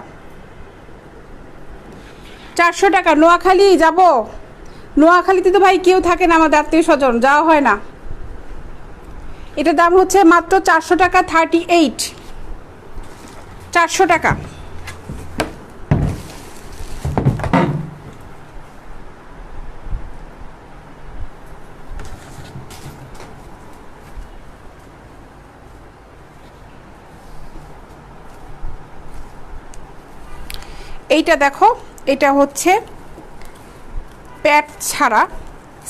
400 টাকা। নোয়াখালী যাব? নোয়াখালীতে তো ভাই কেউ থাকে না, আমাদের আত্মীয় স্বজন, যাওয়া হয় না। এটার দাম হচ্ছে মাত্র 400 টাকা। 38, 400 টাকা। এইটা দেখো, এটা হচ্ছে প্যাড ছাড়া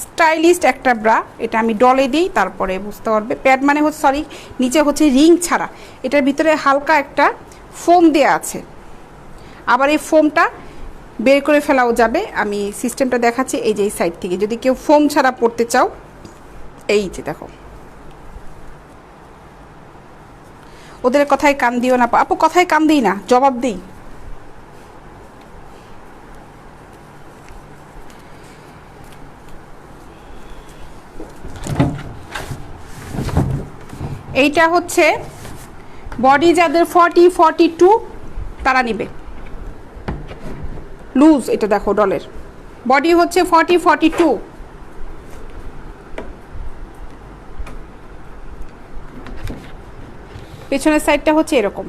স্টাইলিস্ট একটা ব্রা। এটা আমি ডলে দিই, তারপরে বুঝতে পারবে। প্যাড মানে হচ্ছে, সরি, নিচে হচ্ছে রিং ছাড়া। এটার ভিতরে হালকা একটা ফোম দেওয়া আছে, আবার এই ফোমটা বের করে ফেলাও যাবে। আমি সিস্টেমটা দেখাচ্ছি এই যে এই সাইড থেকে, যদি কেউ ফোম ছাড়া পড়তে চাও, এই যে দেখো। ওদের কথায় কান দিও না আপু। কথায় কান দিই না, জবাব দিই। এইটা হচ্ছে বডি যাদের 40, 42 তারা নিবে লুজ। এটা দেখো ডলের বডি হচ্ছে 40, 42। পেছনের সাইডটা হচ্ছে এরকম,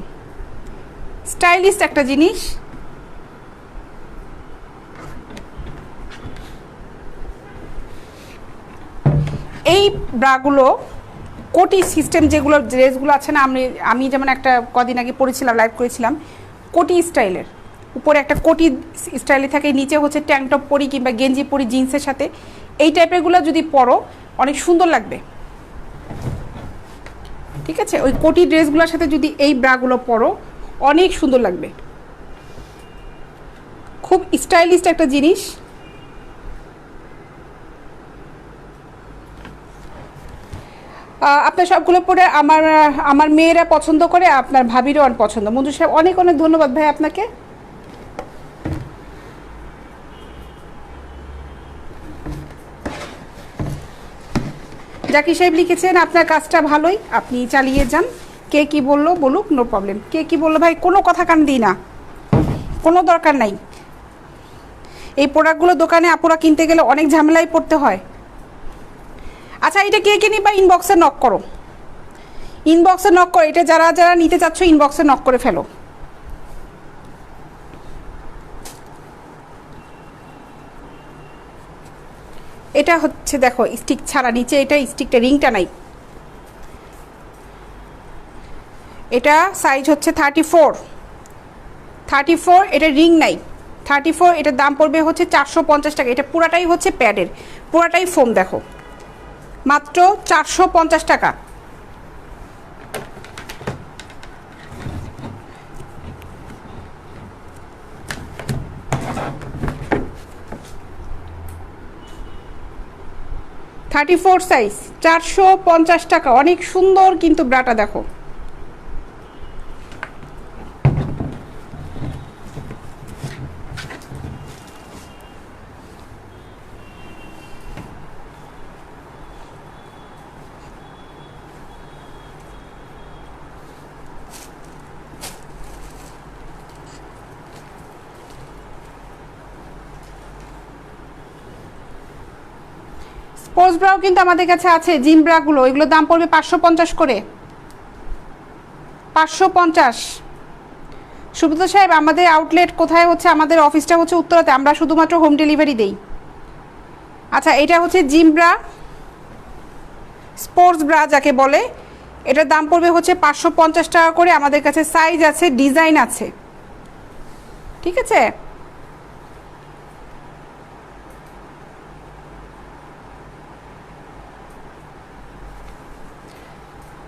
স্টাইলিস্ট একটা জিনিস। এই ব্রাগুলো কোটি সিস্টেম, যেগুলো ড্রেসগুলো আছে না, আমি যেমন একটা কদিন আগে পরেছিলাম, লাইভ করেছিলাম, কোটি স্টাইলের। উপরে একটা কোটি স্টাইলে থাকে, নিচে হচ্ছে ট্যাঙ্ক টপ পরি কিংবা গেঞ্জি পরি জিন্সের সাথে। এই টাইপেরগুলো যদি পরো অনেক সুন্দর লাগবে, ঠিক আছে? ওই কোটি ড্রেসগুলোর সাথে যদি এই ব্রাগুলো পরো অনেক সুন্দর লাগবে। খুব স্টাইলিস্ট একটা জিনিস। আপনার সবগুলো পরে আমার মেয়েরা পছন্দ করে, আপনার ভাবিরও অনেক পছন্দ। মঞ্জু সাহেব অনেক অনেক ধন্যবাদ ভাই আপনাকে। জাকির সাহেব লিখেছেন আপনার কাজটা ভালোই, আপনি চালিয়ে যান। কে কি বললো বলুক, নো প্রবলেম। কে কি বললো ভাই, কোনো কথা কান দিই না, কোনো দরকার নাই। এই প্রোডাক্টগুলো দোকানে আপুরা কিনতে গেলে অনেক ঝামেলায় পড়তে হয়। আচ্ছা, এটা কে কে নিবা ইনবক্সে নক করো, ইনবক্সে নক করো। এটা যারা যারা নিতে চাচ্ছ ইনবক্সে নক করে ফেলো। এটা হচ্ছে দেখো স্টিক ছাড়া, নিচে এটা স্টিকটা, রিংটা নাই। এটা সাইজ হচ্ছে 34, 34। এটা রিং নাই, 34। এটার দাম পড়বে হচ্ছে 450 টাকা। এটা পুরাটাই হচ্ছে প্যাডের, পুরাটাই ফোম। দেখো মাত্র 450 টাকা। $34 সাইজ, 450 টাকা। অনেক সুন্দর কিন্তু ব্রাটা দেখো। স্পোর্টস ব্রাও কিন্তু আমাদের কাছে আছে, জিম ব্রাগুলো, এগুলোর দাম পড়বে 550 করে, 550। সুব্রত সাহেব আমাদের আউটলেট কোথায় হচ্ছে? আমাদের অফিসটা হচ্ছে উত্তরাতে, আমরা শুধুমাত্র হোম ডেলিভারি দেই। আচ্ছা, এটা হচ্ছে জিম ব্রা, স্পোর্টস ব্রা যাকে বলে, এটার দাম পড়বে হচ্ছে 550 টাকা করে। আমাদের কাছে সাইজ আছে, ডিজাইন আছে, ঠিক আছে?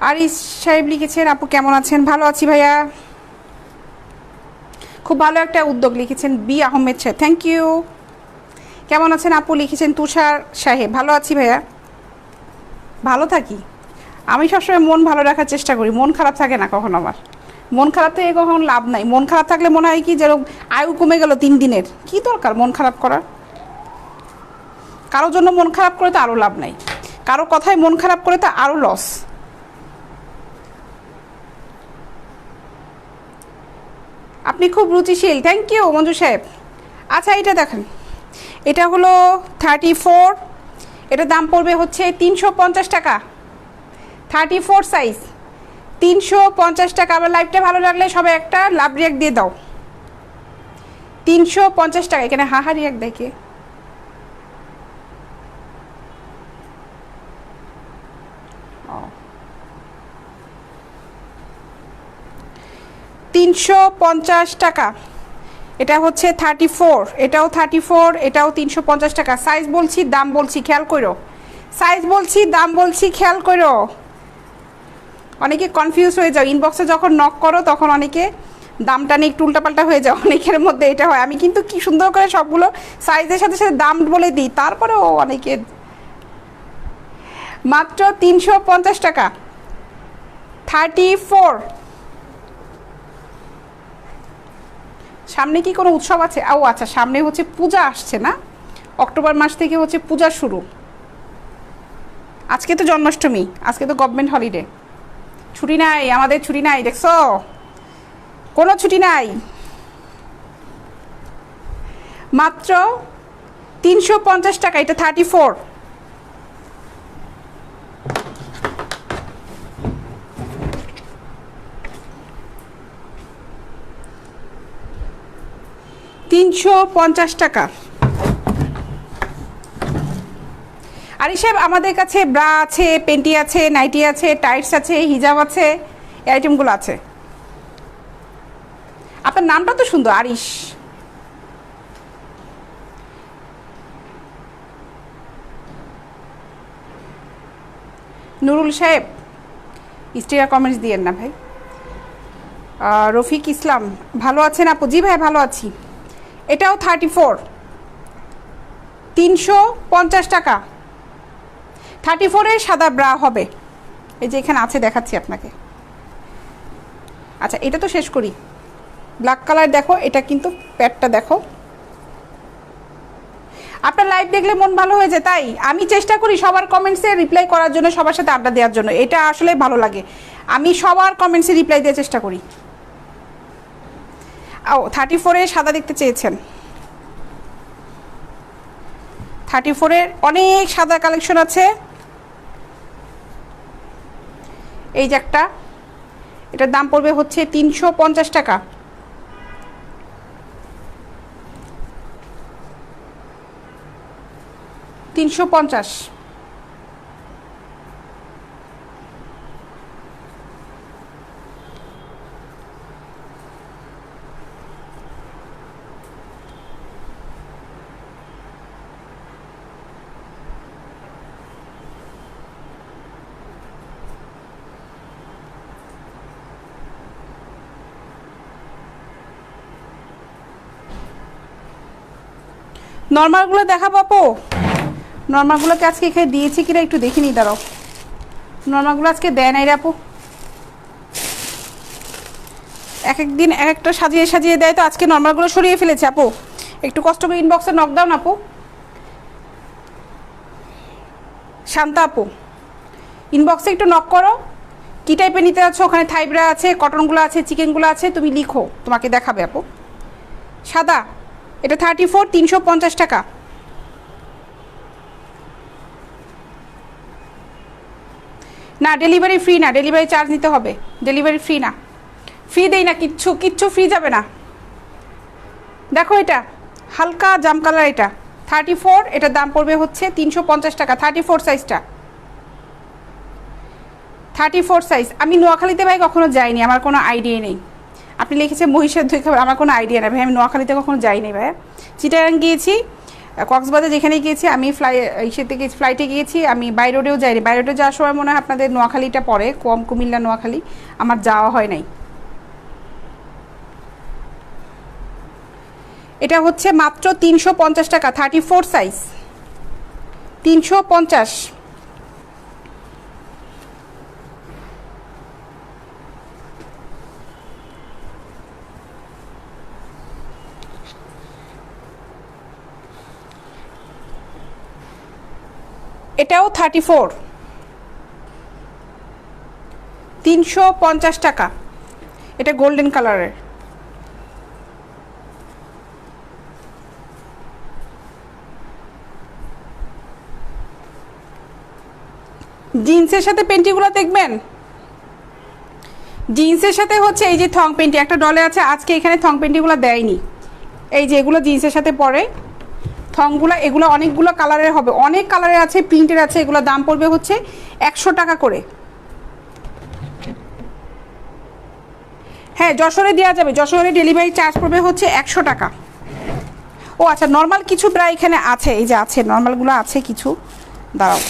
আরিস সাহেব লিখেছেন, আপু কেমন আছেন? ভালো আছি ভাইয়া, খুব ভালো একটা উদ্যোগ লিখেছেন বি আহমেদ সাহেব, থ্যাংক ইউ। কেমন আছেন আপু লিখেছেন তুষার সাহেব, ভালো আছি ভাইয়া, ভালো থাকি। আমি সবসময় মন ভালো রাখার চেষ্টা করি, মন খারাপ থাকে না কখনো আমার। মন খারাপ থেকে কখনো লাভ নাই। মন খারাপ থাকলে মনে হয় কি যেরকম আয়ু কমে গেল 3 দিনের, কি দরকার মন খারাপ করার? কারোর জন্য মন খারাপ করে তো আরও লাভ নাই, কারো কথায় মন খারাপ করে তো আরও লস। আপনি খুব রুচিশীল, থ্যাংক ইউ মঞ্জু সাহেব। আচ্ছা, এটা দেখেন, এটা হলো 34, এটার দাম পড়বে হচ্ছে 350 টাকা, 34 সাইজ, 350 টাকা। আমার লাইভটা ভালো লাগলে সবাই একটা লাভ রিয়াক্ট দিয়ে দাও। 350 টাকা। এখানে হাহা রিয়াক্ট দেখে 350 টাকা। এটা হচ্ছে 34, এটাও 34, এটাও 350 টাকা। সাইজ বলছি, দাম বলছি, খেয়াল করো। সাইজ বলছি, দাম বলছি, খেয়াল করো। অনেকে কনফিউজ হয়ে যাও, ইনবক্সে যখন নক করো তখন অনেকে দামটা নিয়ে একটু উল্টাপাল্টা হয়ে যাও, অনেকের মধ্যে এটা হয়। আমি কিন্তু কি সুন্দর করে সবগুলো সাইজের সাথে সাথে দাম বলে দিই, তারপরেও অনেকে। মাত্র 350 টাকা, 34। সামনে কি কোনো উৎসব আছে? ও আচ্ছা, সামনে হচ্ছে পূজা আসছে না, অক্টোবর মাস থেকে হচ্ছে পূজা শুরু। আজকে তো জন্মাষ্টমী, আজকে তো গভর্নমেন্ট হলিডে, ছুটি নাই, আমাদের ছুটি নাই, দেখছো? কোনো ছুটি নাই। মাত্র 350 টাকা, এটা 34। $350 টাকা। আরিফ সাহেব আমাদের কাছে ব্রা আছে, পেন্টি আছে, নাইটি আছে, টাইটস আছে, হিজাব আছে, এই আইটেমগুলো আছে। আপনার নামটা তো সুন্দর, আরিশ। নুরুল সাহেব স্টিকার কমেন্টস দিয়েন না ভাই। রফিক ইসলাম, ভালো আছেন আপু? জি ভাই ভালো আছি। এটাও 34, 350 টাকা। 34-এর সাদা ব্রা হবে, এই যে এখানে আছে, দেখাচ্ছি আপনাকে। আচ্ছা, এটা তো শেষ করি। ব্ল্যাক কালার দেখো, এটা কিন্তু প্যাডটা দেখো। আপনার লাইভ দেখলে মন ভালো হয়ে যায়, তাই আমি চেষ্টা করি সবার কমেন্টসে রিপ্লাই করার জন্য, সবার সাথে আড্ডা দেওয়ার জন্য। এটা আসলে ভালো লাগে, আমি সবার কমেন্টসে রিপ্লাই দেওয়ার চেষ্টা করি। ও 34-এর সাদা দেখতে চেয়েছেন? 34-এর অনেক সাদা কালেকশন আছে। এই যে একটা, এটার দাম পড়বে হচ্ছে 350 টাকা। $350। নর্মালগুলো দেখাবো আপু? নর্মালগুলোকে আজকে এখানে দিয়েছি কিনা একটু দেখে নিই, দাঁড়াও। নর্মালগুলো আজকে দেয় নাই রে আপু, এক এক দিন এক একটা সাজিয়ে সাজিয়ে দেয়, তো আজকে নর্মালগুলো সরিয়ে ফেলেছে আপু। একটু কষ্ট করে ইনবক্সে নক দাও না আপু। শান্তা আপু, ইনবক্সে একটু নক করো, কী টাইপের নিতে যাচ্ছ। ওখানে থাইব্রা আছে, কটনগুলো আছে, চিকেনগুলো আছে, তুমি লিখো, তোমাকে দেখাবে আপু। সাদা, এটা 34, 350 টাকা। না ডেলিভারি ফ্রি না, ডেলিভারি চার্জ নিতে হবে, ডেলিভারি ফ্রি না, ফ্রি দেই না, কিচ্ছু কিচ্ছু ফ্রি যাবে না। দেখো এটা হালকা জাম কালার, এটা 34, এটার দাম পড়বে হচ্ছে 350 টাকা। 34 সাইজটা, 34 সাইজ। আমি নোয়াখালীতে ভাই কখনো যাইনি, আমার কোনো আইডিয়া নেই। আপনি লিখেছে মহিষের দই খাবার, আমার কোনো আইডিয়া নেই ভাই, আমি নোয়াখালীতে কখনো যাইনি ভাই। চিটাগাং গিয়েছি, কক্সবাজার যেখানে গিয়েছি আমি ফ্লাইটে গিয়েছি, আমি বাই রোডেও যাইনি। বাই রোডে যাওয়ার সময় মনে হয় আপনাদের নোয়াখালীটা পড়ে, কুমিল্লা নোয়াখালী, আমার যাওয়া হয় নাই। এটা হচ্ছে মাত্র 350 টাকা, 34 সাইজ, 350। এটাও 34, 350 টাকা। এটা গোল্ডেন কালারের। জিন্সের সাথে পেন্টিগুলো দেখবেন, জিন্সের সাথে হচ্ছে এই যে থং পেন্টি একটা ডলে আছে, আজকে এখানে থং পেন্টিগুলো দেয়নি। এই যে এগুলো জিন্সের সাথে পরে থংগুলো, এগুলো অনেকগুলো কালারের হবে, অনেক কালারের আছে, প্রিন্টের আছে। এগুলো দাম পড়বে হচ্ছে 100 টাকা করে। হ্যাঁ যশোরে দেওয়া যাবে, যশোরে ডেলিভারি চার্জ পড়বে হচ্ছে 100 টাকা। ও আচ্ছা, নর্মাল কিছু প্রায় এখানে আছে, এই যে আছে নর্মালগুলো আছে কিছু, দাঁড়াও।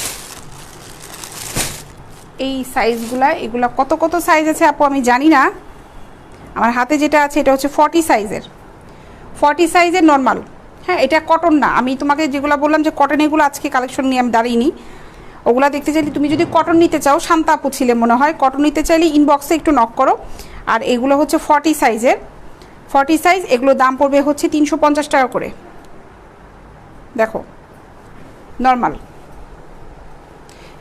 এই সাইজগুলা, এগুলা কত কত সাইজ আছে আপু আমি জানি না, আমার হাতে যেটা আছে এটা হচ্ছে 40 সাইজের, 40 সাইজের নর্মাল। হ্যাঁ এটা কটন না, আমি তোমাকে যেগুলো বললাম যে কটন, এগুলো আজকে কালেকশন নিয়ে আমি দাঁড়িয়ে, ওগুলা দেখতে চাইলে তুমি যদি কটন নিতে চাও, শান্তা আপু ছিলে মনে হয়, কটন নিতে চাইলে ইনবক্সে একটু নক করো। আর এগুলো হচ্ছে 40 সাইজের, 40 সাইজ, এগুলো দাম পড়বে হচ্ছে 350 টাকা করে। দেখো নর্মাল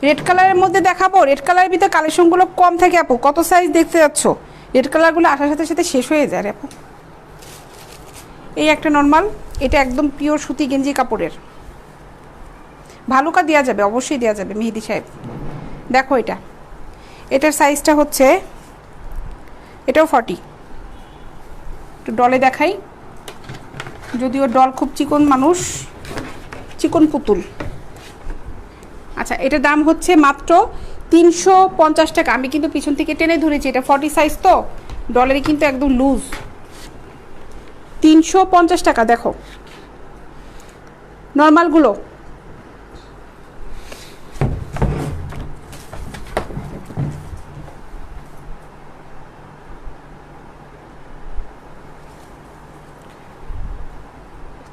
রেড কালারের মধ্যে দেখাবো, রেড কালারের ভিতরে কালেকশনগুলো কম থাকে আপু, কত সাইজ দেখতে যাচ্ছ, রেড কালারগুলো আসার সাথে সাথে শেষ হয়ে যায় আপু। এই একটা নর্মাল, এটা একদম পিওর সুতি গেঞ্জি কাপড়ের, ভালুকা দেওয়া যাবে, অবশ্যই দেওয়া যাবে মেহেদি সাহেব। দেখো এটা, এটার সাইজটা হচ্ছে, এটাও 40, একটু ডলে দেখাই, যদিও ডল খুব চিকন মানুষ, চিকন পুতুল। আচ্ছা এটার দাম হচ্ছে মাত্র 350 টাকা। আমি কিন্তু পিছন থেকে টেনে ধরেছি, এটা 40 সাইজ তো, ডলারে কিন্তু একদম লুজ। 350 টাকা। দেখো নর্মালগুলো,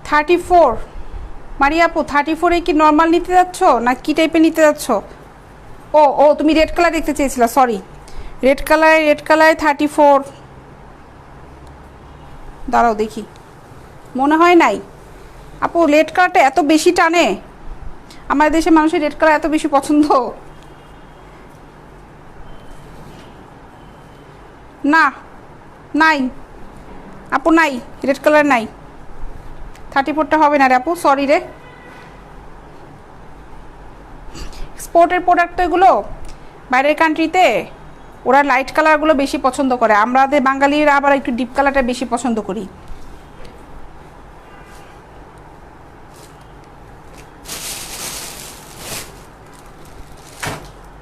$34 মারিয়া আপু, 34-এ কি নর্মাল নিতে যাচ্ছ না কি টাইপের নিতে যাচ্ছ? ও ও তুমি রেড কালার দেখতে চেয়েছিলা, সরি, রেড কালারে 34। দাঁড়াও দেখি, মনে হয় নাই আপু, রেড কালারটা এত বেশি টানে, আমাদের দেশে মানুষের রেড কালার এত বেশি পছন্দ না। নাই আপু, নাই, রেড কালার নাই, 34টা হবে না রে আপু, সরি রে। এক্সপোর্টের প্রোডাক্ট তো এগুলো, বাইরের কান্ট্রিতে ওরা লাইট কালারগুলো বেশি পছন্দ করে, আমাদের বাঙালিরা আবার একটু ডিপ কালারটা বেশি পছন্দ করি।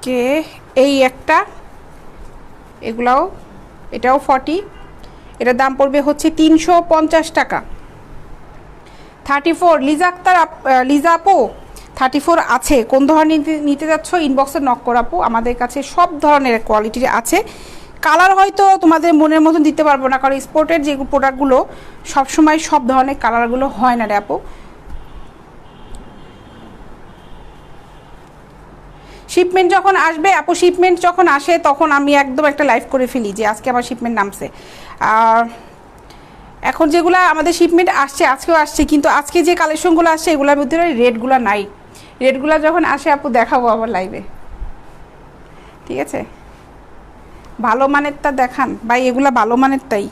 কে এই একটা, এগুলাও, এটাও 40, এটার দাম পড়বে হচ্ছে 350 টাকা। 34 লিজা আপু 34 আছে, কোন ধরনের নিতে যাচ্ছ ইনবক্সে নক করো আপু, আমাদের কাছে সব ধরনের কোয়ালিটির আছে। কালার হয়তো তোমাদের মনের মতন দিতে পারবো না, কারণ এক্সপোর্টের যে প্রোডাক্টগুলো সবসময় সব ধরনের কালারগুলো হয় না রে আপু। শিপমেন্ট যখন আসবে আপু, শিপমেন্ট যখন আসে তখন আমি একদম একটা লাইভ করে ফেলি যে আজকে আমার শিপমেন্ট নামছে। আর এখন যেগুলো আমাদের শিপমেন্ট আসছে, আজকেও আসছে, কিন্তু আজকে যে কালেকশনগুলো আসছে এগুলোর ভিতরে রেটগুলো নাই, রেটগুলো যখন আসে আপু দেখাবো আবার লাইভে, ঠিক আছে? ভালো মানেরটা দেখান ভাই, এগুলা ভালো মানেরটাই,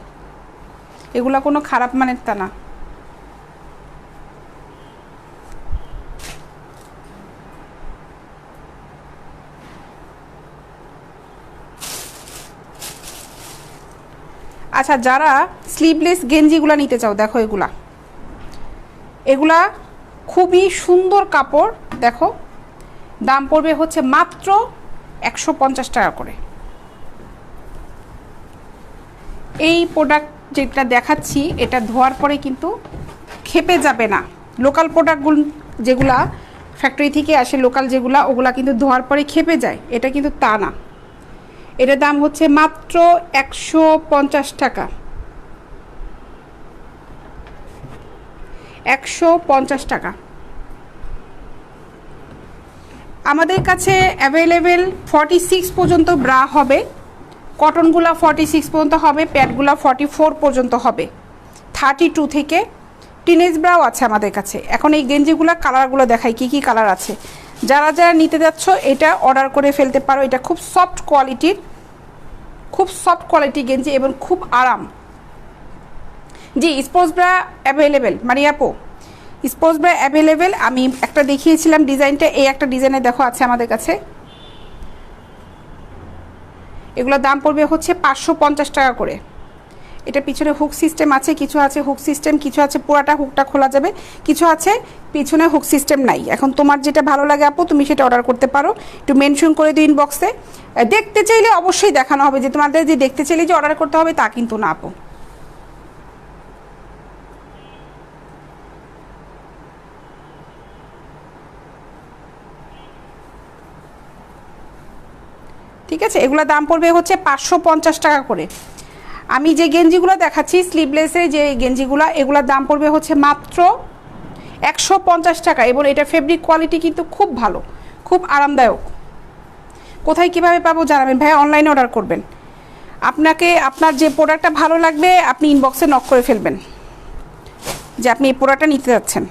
এগুলা কোনো খারাপ মানেরটা না। আচ্ছা, যারা স্লিভলেস গেঞ্জিগুলো নিতে চাও, দেখো এগুলা খুবই সুন্দর কাপড়। দেখো, দাম পড়বে হচ্ছে মাত্র 150 টাকা করে। এই প্রোডাক্ট যেটা দেখাচ্ছি, এটা ধোয়ার পরে কিন্তু খেপে যাবে না। লোকাল প্রোডাক্টগুলো যেগুলা ফ্যাক্টরি থেকে আসে, লোকাল যেগুলা, ওগুলা কিন্তু ধোয়ার পরে খেপে যায়, এটা কিন্তু তা না। এটার দাম হচ্ছে মাত্র 150 টাকা। 150 টাকা। আমাদের কাছে অ্যাভেলেবেল 46 পর্যন্ত ব্রা হবে, কটনগুলা 46 পর্যন্ত হবে, প্যাডগুলা 44 পর্যন্ত হবে, 32 থেকে টিনেজ ব্রাও আছে আমাদের কাছে। এখন এই গেঞ্জিগুলা কালারগুলো দেখাই কি কি কালার আছে। যারা যারা নিতে যাচ্ছ এটা অর্ডার করে ফেলতে পারো। এটা খুব সফট কোয়ালিটি গেঞ্জি এবং খুব আরাম। জি, স্পোর্টস ব্রা অ্যাভেলেবেল, মারিয়াপো স্পোর্টস ব্রা অ্যাভেলেবেল। আমি একটা দেখিয়েছিলাম ডিজাইনটা, এই একটা ডিজাইনে দেখো আছে আমাদের কাছে। এগুলোর দাম পড়বে হচ্ছে 550 টাকা করে। এটা পিছনে হুক সিস্টেম আছে, কিছু আছে হুক সিস্টেম, কিছু আছে পুরাটা হুকটা খোলা যাবে, কিছু আছে পিছনে হুক সিস্টেম নাই। এখন তোমার যেটা ভালো লাগে আপু, তুমি সেটা অর্ডার করতে পারো। একটু মেনশন করে দিও ইনবক্সে। দেখতে চাইলে অবশ্যই দেখানো হবে, যে তোমাদের যে দেখতে চাইলে যে অর্ডার করতে হবে তা কিন্তু না আপু। ঠিক আছে, এগুলোর দাম পড়বে হচ্ছে 550 টাকা করে। আমি যে গেঞ্জিগুলো দেখাচ্ছি স্লিভলেসের যে গেঞ্জিগুলো, এগুলোর দাম পড়বে হচ্ছে মাত্র 150 টাকা। এবং এটা ফেব্রিক কোয়ালিটি কিন্তু খুব ভালো, খুব আরামদায়ক। কোথায় কিভাবে পাবো জানাবেন ভাই, অনলাইনে অর্ডার করবেন। আপনাকে আপনার যে প্রোডাক্টটা ভালো লাগবে আপনি ইনবক্সে নক করে ফেলবেন যে আপনি এই প্রোডাক্টটা নিতে যাচ্ছেন।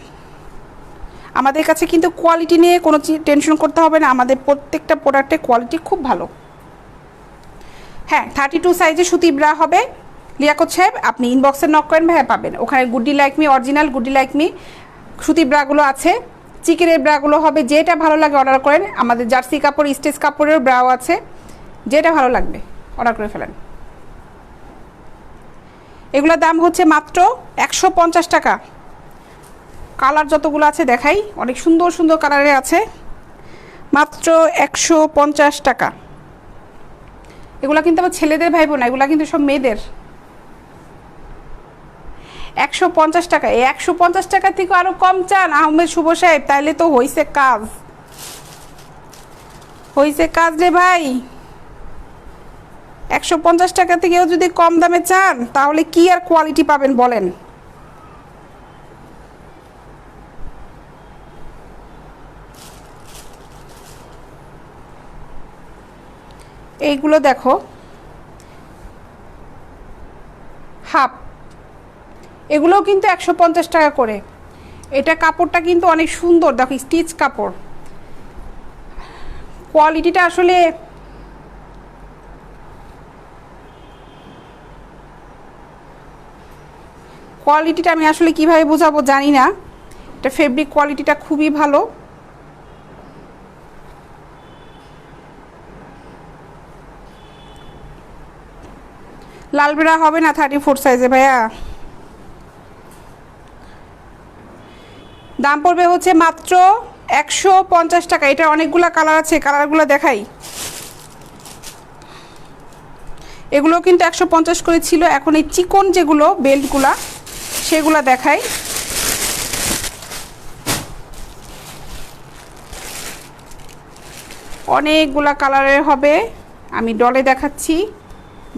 আমাদের কাছে কিন্তু কোয়ালিটি নিয়ে কোনো টেনশন করতে হবে না, আমাদের প্রত্যেকটা প্রোডাক্টের কোয়ালিটি খুব ভালো। হ্যাঁ, 32 সাইজে সুতি ব্রা হবে। লিয়াকত সাহেব আপনি ইনবক্সে নক করেন, ভাইয়া পাবেন। ওখানে গুড্ডি লাইক মি, অরিজিনাল গুড্ডি লাইক মি সুতি ব্রাগুলো আছে, চিকেনের ব্রাগুলো হবে। যেটা ভালো লাগে অর্ডার করেন। আমাদের জার্সি কাপড়, স্টেজ কাপড়ের ব্রাও আছে, যেটা ভালো লাগবে অর্ডার করে ফেলেন। এগুলোর দাম হচ্ছে মাত্র 150 টাকা। কালার যতগুলো আছে দেখাই, অনেক সুন্দর সুন্দর কালারে আছে, মাত্র 150 টাকা। এগুলো কিন্তু আমার ছেলেদের ভাই বোন, এগুলো কিন্তু সব মেয়েদের। 150 টাকা। এই 150 টাকা থেকে আরো কম চান আহমেদ শুভ সাহেব, তাইলে তো হইছে কাজ রে ভাই। 150 টাকা থেকেও যদি কম দামে চান তাহলে কি আর কোয়ালিটি পাবেন বলেন। এইগুলো দেখো হাফ, এগুলোও কিন্তু 150 টাকা করে। এটা কাপড়টা কিন্তু অনেক সুন্দর, দেখো স্টিচ কাপড়, কোয়ালিটিটা আসলে আমি আসলে কিভাবে বোঝাবো জানি না। এটা ফেব্রিক কোয়ালিটিটা খুবই ভালো। লাল বেড়া হবে না 34 সাইজে ভাইয়া। দাম পড়বে হচ্ছে মাত্র 150 টাকা। এটা অনেকগুলো কালার আছে, কালারগুলো দেখাই। এগুলো কিন্তু 150 করে ছিল, এখন এই চিকন যেগুলো বেল্টগুলা সেগুলো দেখাই। অনেকগুলা কালারের হবে, আমি ডলে দেখাচ্ছি।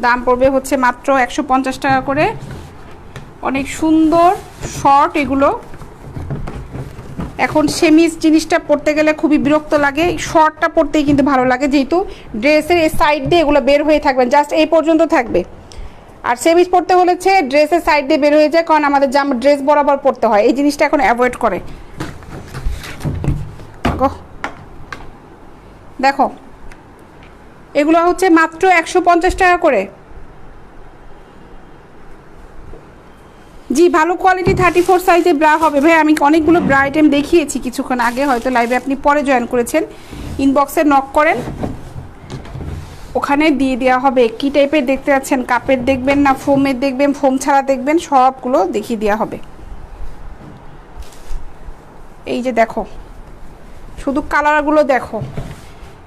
দাম পড়বে হচ্ছে মাত্র 150 টাকা করে। অনেক সুন্দর শর্ট এগুলো। এখন সেমিজ জিনিসটা পরতে গেলে খুবই বিরক্ত লাগে, শর্টটা পরতেই কিন্তু ভালো লাগে, যেহেতু ড্রেসের এই সাইড দিয়ে এগুলো বের হয়ে থাকবেন, জাস্ট এই পর্যন্ত থাকবে। আর সেমিজ পরতে হলেছে ড্রেসের সাইড দিয়ে বের হয়ে যায়, কারণ আমাদের জামা ড্রেস বরাবর পরতে হয়। এই জিনিসটা এখন অ্যাভয়েড করে। দেখো এগুলো হচ্ছে মাত্র 150 টাকা করে। জি, ভালো কোয়ালিটি 34 সাইজে ব্রা হবে ভাই। আমি অনেকগুলো ব্রা আইটেম দেখিয়েছি কিছুক্ষণ আগে, হয়তো লাইভে আপনি পরে জয়েন করেছেন। ইনবক্সে নক করেন, ওখানে দিয়ে দেওয়া হবে। কি টাইপের দেখতে পাচ্ছেন, কাপের দেখবেন না ফোমের দেখবেন, ফোম ছাড়া দেখবেন, সবগুলো দেখিয়ে দেওয়া হবে। এই যে দেখো, শুধু কালারগুলো দেখো,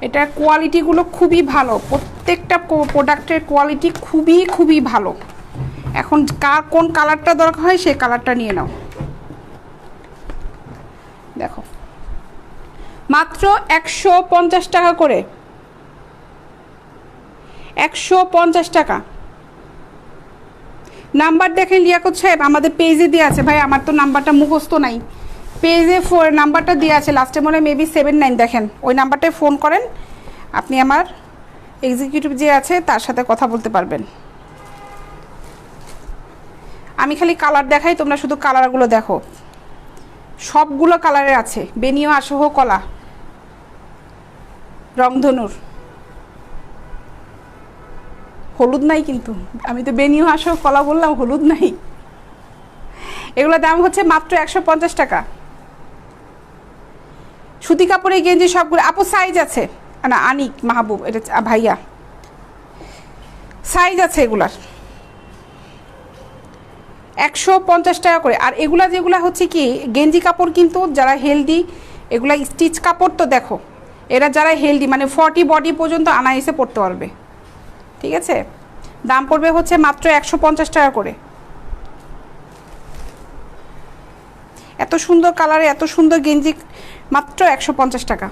এটা কোয়ালিটিগুলো খুবই ভালো, প্রত্যেকটা প্রোডাক্টের কোয়ালিটি খুবই খুবই ভালো। এখন কার কোন কালারটা দরকার হয় সেই কালারটা নিয়ে নাও। দেখো মাত্র 150 টাকা করে, 150 টাকা। নাম্বার দেখেন লিয়াকত সাহেব, আমাদের পেজে দেওয়া আছে। ভাই আমার তো নাম্বারটা মুখস্থ নাই, পেজে নাম্বারটা দেওয়া আছে, লাস্টে মনে হয় মেবি 79। দেখেন ওই নাম্বারটায় ফোন করেন, আপনি আমার এক্সিকিউটিভ যে আছে তার সাথে কথা বলতে পারবেন। আমি খালি কালার দেখাই, তোমরা শুধু কালারগুলো দেখো, সবগুলো কালারের আছে। বেনিও আসহ কলা, রংধনুর, হলুদ নাই কিন্তু, আমি তো বেনিও আসহ কলা বললাম, হলুদ নাই। এগুলোর দাম হচ্ছে মাত্র 150 টাকা। সুতি কাপড়ের গেঞ্জি সবগুলো। আপু সাইজ আছে না? আনিক মাহবুব, এটা ভাইয়া, সাইজ আছে এগুলার। 150 টাকা করে। আর এগুলা যেগুলা হচ্ছে কি গেঞ্জি কাপড়, কিন্তু যারা হেলদি, এগুলা স্টিচ কাপড়। তো দেখো এরা যারা হেলদি মানে 40 বডি পর্যন্ত আনাইসে পড়তে পারবে, ঠিক আছে? দাম পড়বে হচ্ছে মাত্র 150 টাকা করে। এত সুন্দর কালারে এত সুন্দর গেঞ্জি মাত্র 150 টাকা।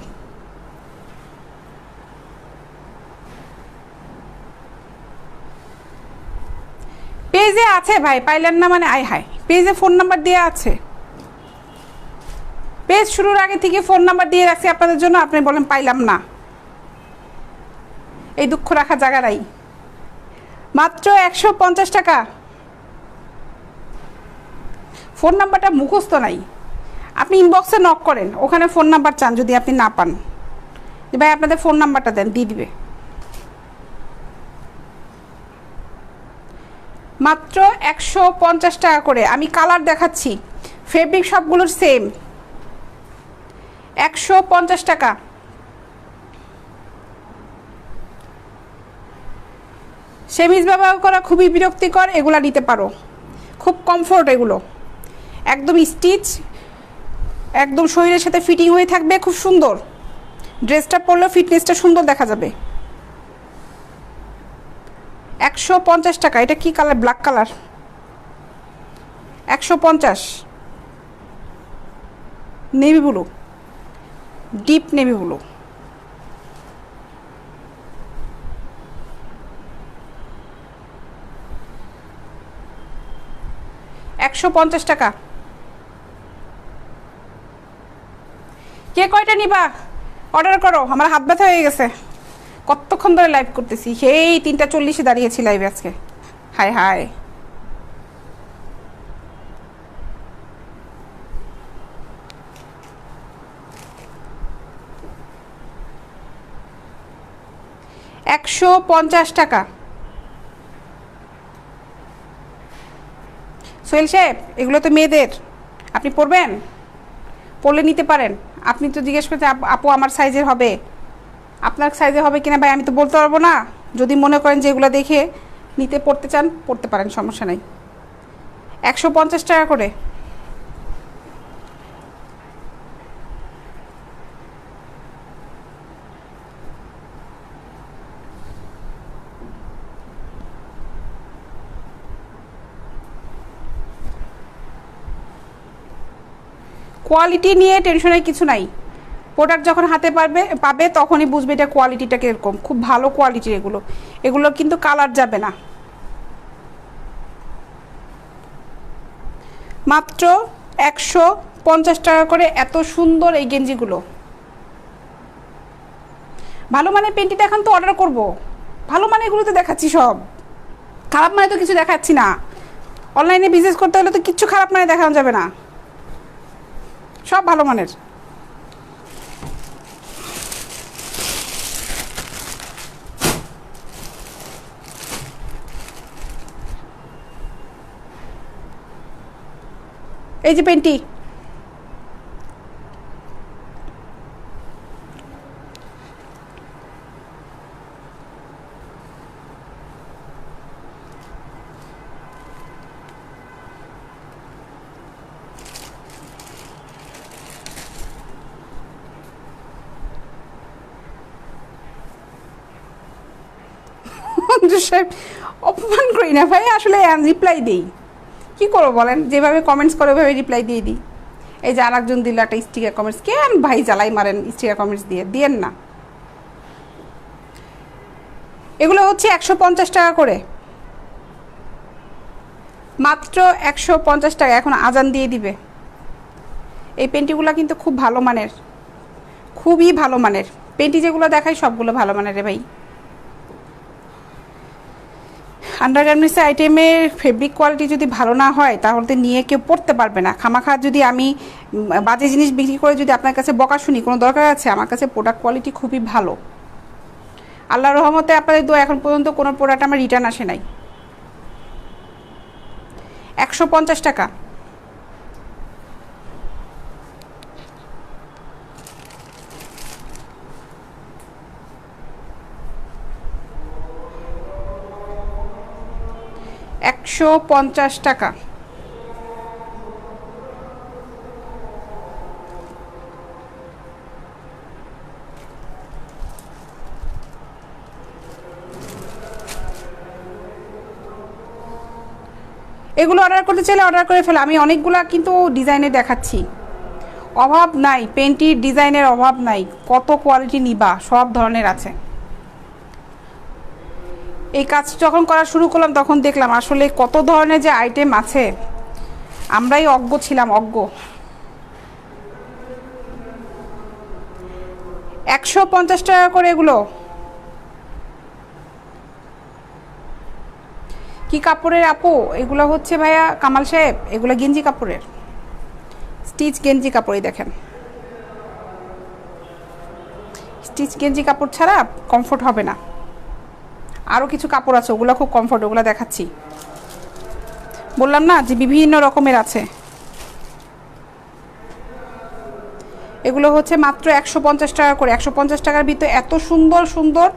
পেজে আছে ভাই, পাইলেন না মানে আয় হায়, পেজে ফোন নাম্বার দেওয়া আছে। পেজ শুরুর আগে থেকে ফোন নাম্বার দিয়ে রাখছি আপনাদের জন্য, আপনি বলেন পাইলাম না। এই দুঃখ রাখা জায়গা নাই। মাত্র 150 টাকা। ফোন নাম্বারটা মুখস্থ নাই, আপনি ইনবক্সে নক করেন, ওখানে ফোন নাম্বার চান। যদি আপনি না পান, ভাই আপনাদের ফোন নাম্বারটা দেন, দিয়ে দিবে। মাত্র 150 টাকা করে। আমি কালার দেখাচ্ছি, ফেব্রিক সবগুলোর সেম। 150 টাকা। সেমিজ ব্যবহার করা খুবই বিরক্তিকর, এগুলা নিতে পারো, খুব কমফোর্ট। এগুলো একদম স্টিচ, একদম শরীরের সাথে ফিটিং হয়ে থাকবে, খুব সুন্দর। ড্রেসটা পরলেও ফিটনেসটা সুন্দর দেখা যাবে। 150 টাকা। এটা কি colour? Black colour. 150। Navy blue, deep navy blue. $150 টাকা। কে কয়টা নিবা অর্ডার করো, আমার হাত ব্যথা হয়ে গেছে, কতক্ষণ ধরে লাইভ করতেছি, সেই 3:40 দাঁড়িয়েছি লাইভে আজকে। হায় হায়। $150 টাকা। সোহেল সাহেব এগুলো তো মেয়েদের, আপনি পরবেন, পরলে নিতে পারেন। আপনি তো জিজ্ঞেস করতে আপু আমার সাইজের হবে, আপনার সাইজে হবে কিনা ভাই আমি তো বলতে পারবো না। যদি মনে করেন যে এগুলো দেখে নিতে পড়তে চান, পড়তে পারেন, সমস্যা নাই। 150 টাকা করে। কোয়ালিটি নিয়ে টেনশনের কিছু নাই, প্রোডাক্ট যখন হাতে পাবে তখনই বুঝবে এটা কোয়ালিটিটা কীরকম। খুব ভালো কোয়ালিটির এগুলো, এগুলো কিন্তু কালার যাবে না। মাত্র 150 টাকা করে। এত সুন্দর এই গেঞ্জিগুলো, ভালো মানে পেন্টি দেখান তো অর্ডার করব। ভালো মানে এগুলো তো দেখাচ্ছি সব, খারাপ মানে তো কিছু দেখাচ্ছি না। অনলাইনে বিজনেস করতে হলে তো কিচ্ছু খারাপ মানে দেখানো যাবে না, সব ভালো মানের। এই যে পেন্টি, সাহেব অপমান করি না ভাই, আসলে রিপ্লাই দিই, কী করবো বলেন, যেভাবে কমেন্টস করে ওইভাবে রিপ্লাই দিয়ে দিই। এই যে আরেকজন দিল একটা স্টিকার কমেন্টস, কেন ভাই জ্বালাই মারেন স্টিকার কমেন্টস দিয়েন না। এগুলো হচ্ছে 150 টাকা করে, মাত্র 150 টাকা। এখন আজান দিয়ে দিবে। এই পেন্টিগুলো কিন্তু খুব ভালো মানের, খুবই ভালো মানের পেন্টি, যেগুলো দেখাই সবগুলো ভালো মানের রে ভাই। আন্ডারগার্মেন্টস আইটেমের ফেব্রিক কোয়ালিটি যদি ভালো না হয় তাহলে তো নিয়ে কেউ পড়তে পারবে না। খামাখা যদি আমি বাজে জিনিস বিক্রি করে যদি আপনার কাছে বকা শুনি, কোনো দরকার আছে? আমার কাছে প্রোডাক্ট কোয়ালিটি খুবই ভালো, আল্লাহর রহমতে আপনাদের দোয়া এখন পর্যন্ত কোনো প্রোডাক্ট আমার রিটার্ন আসে নাই। 150 টাকা। টাকা। এগুলো অর্ডার করতে চাইলে অর্ডার করে ফেলে, আমি অনেকগুলো কিন্তু ডিজাইনে দেখাচ্ছি, অভাব নাই, পেন্টির ডিজাইনের অভাব নাই, কত কোয়ালিটি নিবা সব ধরনের আছে। এই কাজ যখন করা শুরু করলাম তখন দেখলাম আসলে কত ধরনের যে আইটেম আছে, আমরাই অজ্ঞ ছিলাম, অজ্ঞ। 150 টাকা করে এগুলো। কি কাপড়ের আপু এগুলো? হচ্ছে ভাইয়া কামাল সাহেব, এগুলো গেঞ্জি কাপড়ের, স্টিচ গেঞ্জি কাপড়ই দেখেন, স্টিচ গেঞ্জি কাপড় ছাড়া কমফোর্ট হবে না। আরও কিছু কাপড় আছে, ওগুলো খুব কমফোর্ট, ওগুলো দেখাচ্ছি। বললাম না যে বিভিন্ন রকমের আছে। এগুলো হচ্ছে মাত্র 150 টাকা করে। 150 টাকার ভিতরে এত সুন্দর সুন্দর,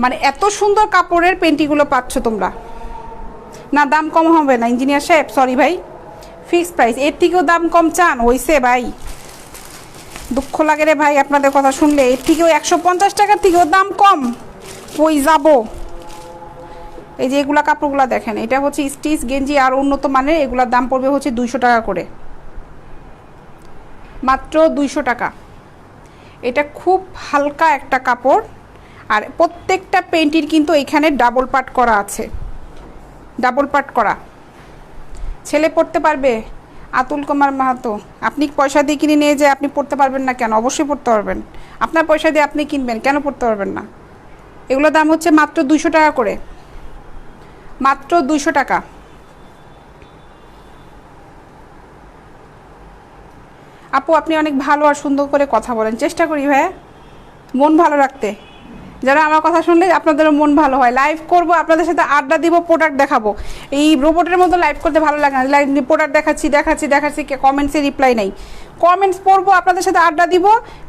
মানে এত সুন্দর কাপড়ের পেন্টিগুলো পাচ্ছ তোমরা। না দাম কম হবে না ইঞ্জিনিয়ার সাহেব, সরি ভাই, ফিক্সড প্রাইস। এর থেকেও দাম কম চান? হইছে ভাই, দুঃখ লাগে রে ভাই আপনাদের কথা শুনলে। এর থেকেও 150 টাকার থেকেও দাম কম, ওই যাব। এই যে এগুলা কাপড়গুলো দেখেন, এটা হচ্ছে স্টিচ গেঞ্জি আর উন্নত মানের, এগুলার দাম পড়বে হচ্ছে 200 টাকা করে, মাত্র 200 টাকা। এটা খুব হালকা একটা কাপড়, আর প্রত্যেকটা পেন্টির কিন্তু এখানে ডাবল পাট করা আছে, ডাবল পাট করা। ছেলে পড়তে পারবে? আতুল কুমার মাহাতো, আপনি পয়সা দিয়ে কিনে নিয়ে যে আপনি পড়তে পারবেন না কেন? অবশ্যই পড়তে পারবেন, আপনার পয়সা দিয়ে আপনি কিনবেন, কেন পড়তে পারবেন না? এগুলোর দাম হচ্ছে মাত্র 200 টাকা করে, মাত্র 200 টাকা। আপু আপনি অনেক ভালো আর সুন্দর করে কথা বলেন, চেষ্টা করি ভাইয়া মন ভালো রাখতে। যারা আমার কথা শুনলে আপনাদেরও মন ভালো হয়। লাইভ করব, আপনাদের সাথে আড্ডা দিব, প্রোডাক্ট দেখাবো। এই রোবটের মতো লাইভ করতে ভালো লাগে না, লাইভ প্রোডাক্ট দেখাচ্ছি দেখাচ্ছি দেখাচ্ছি, কমেন্টসে রিপ্লাই নেই। কমেন্টস পড়বো, আপনাদের সাথে আড্ডা দিব,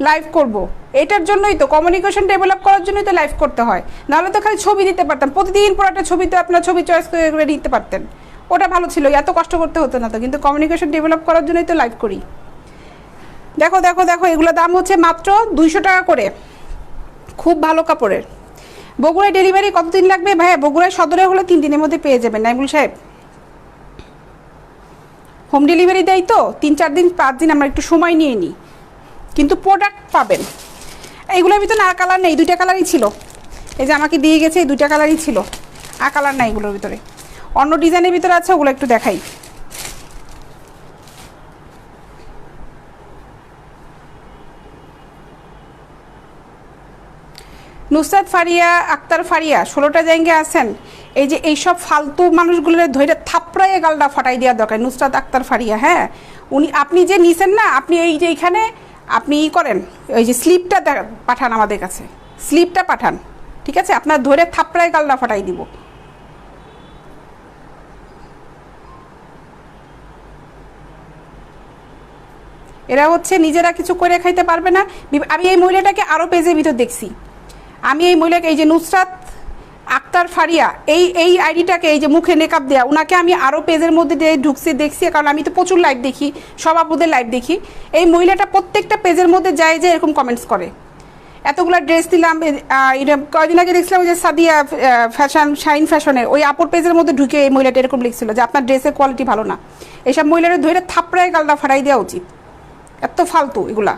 লাইভ করব। এটার জন্যই তো, কমিউনিকেশন ডেভেলপ করার জন্যই তো লাইভ করতে হয়। নাহলে তো খালি ছবি দিতে পারতাম, প্রতিদিন প্রোডাক্টের ছবি তো আপনার ছবি চয়েস করে নিতে পারতেন, ওটা ভালো ছিল, এত কষ্ট করতে হতো না তো। কিন্তু কমিউনিকেশন ডেভেলপ করার জন্যই তো লাইভ করি। দেখো দেখো দেখো, এগুলো দাম হচ্ছে মাত্র 200 টাকা করে, খুব ভালো কাপড়ের। বগুড়ায় ডেলিভারি কতদিন লাগবে ভাইয়া? বগুড়ায় সদরে হলে 3 দিনের মধ্যে পেয়ে যাবেন নাইমুল সাহেব। হোম ডেলিভারি দেয় তো 3-4 দিন 5 দিন, আমরা একটু সময় নিয়ে নিই, কিন্তু প্রোডাক্ট পাবেন। এইগুলোর ভিতরে আর কালার নেই, 2টা কালারই ছিল। এই যে আমাকে দিয়ে গেছে, এই 2টা কালারই ছিল, আর কালার নাই এগুলোর ভিতরে। অন্য ডিজাইনের ভিতরে আছে, ওগুলো একটু দেখাই। নুসরাত ফারিয়া, আক্তার ফারিয়া, 16টা জায়গায় আছেন। এই যে এইসব ফালতু মানুষগুলোর ধৈর্য থাপড়াইয়ে গালটা ফাটাই দেওয়া দরকার। নুসরাত আক্তার ফারিয়া, হ্যাঁ উনি, আপনি যে নিছেন না, আপনি এই যে এইখানে আপনি করেন, ওই যে স্লিপটা পাঠান আমাদের কাছে, স্লিপটা পাঠান, ঠিক আছে? আপনার ধরে থাপড়ায় গালটা ফাটাই দিব। এরা হচ্ছে নিজেরা কিছু করে খাইতে পারবে না। আমি এই মহিলাটাকে আরও পেজের ভিতর দেখছি, আমি এই মহিলাকে, এই যে নুসরাত আক্তার ফারিয়া, এই আইডিটাকে, এই যে মুখে মেকআপ দেওয়া, ওনাকে আমি আরও পেজের মধ্যে দিয়ে ঢুকছি, দেখছি, কারণ আমি তো প্রচুর লাইভ দেখি, সব আপুদের লাইভ দেখি। এই মহিলাটা প্রত্যেকটা পেজের মধ্যে যায় যে এরকম কমেন্টস করে। এতগুলো ড্রেস দিলাম। এটা কয়দিন আগে দেখছিলাম ওই যে সাদিয়া ফ্যাশন শাইন ফ্যাশনের ওই আপুর পেজের মধ্যে ঢুকে এই মহিলাটা এরকম লিখছিল যে আপনার ড্রেসের কোয়ালিটি ভালো না। এইসব মহিলারা ধরে থাপড়ায় গালটা ফাটাই দেওয়া উচিত, এত ফালতু এগুলা।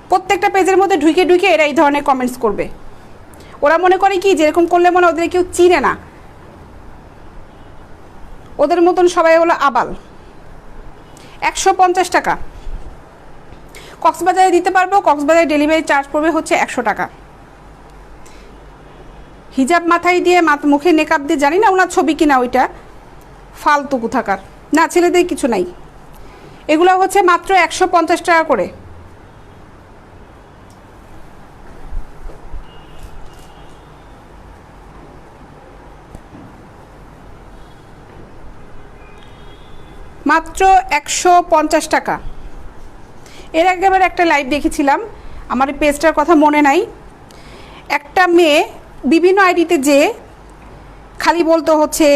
প্রত্যেকটা পেজের মধ্যে ঢুকে ঢুকে এরা এই ধরনের কমেন্টস করবে। ওরা মনে করে কি যেরকম করলে মনে ওদের কেউ চিনে না, ওদের মতন সবাই হলো আবাল। 150 টাকা কক্সবাজারে দিতে পারবো, কক্সবাজারে ডেলিভারি চার্জ পড়বে হচ্ছে 100 টাকা। হিজাব মাথায় দিয়ে মুখে মেকআপ দিয়ে, জানি না ওনার ছবি কিনা ওইটা, ফালতু কোথাকার। না ছেলেদের কিছু নাই, এগুলো হচ্ছে মাত্র 150 টাকা করে। মাত্র 150 টাকা। এর আগেবার একটা লাইভ দেখেছিলাম, আমার পেজটার কথা মনে নাই। একটা মেয়ে বিভিন্ন আইডিতে যে খালি বলতো হচ্ছে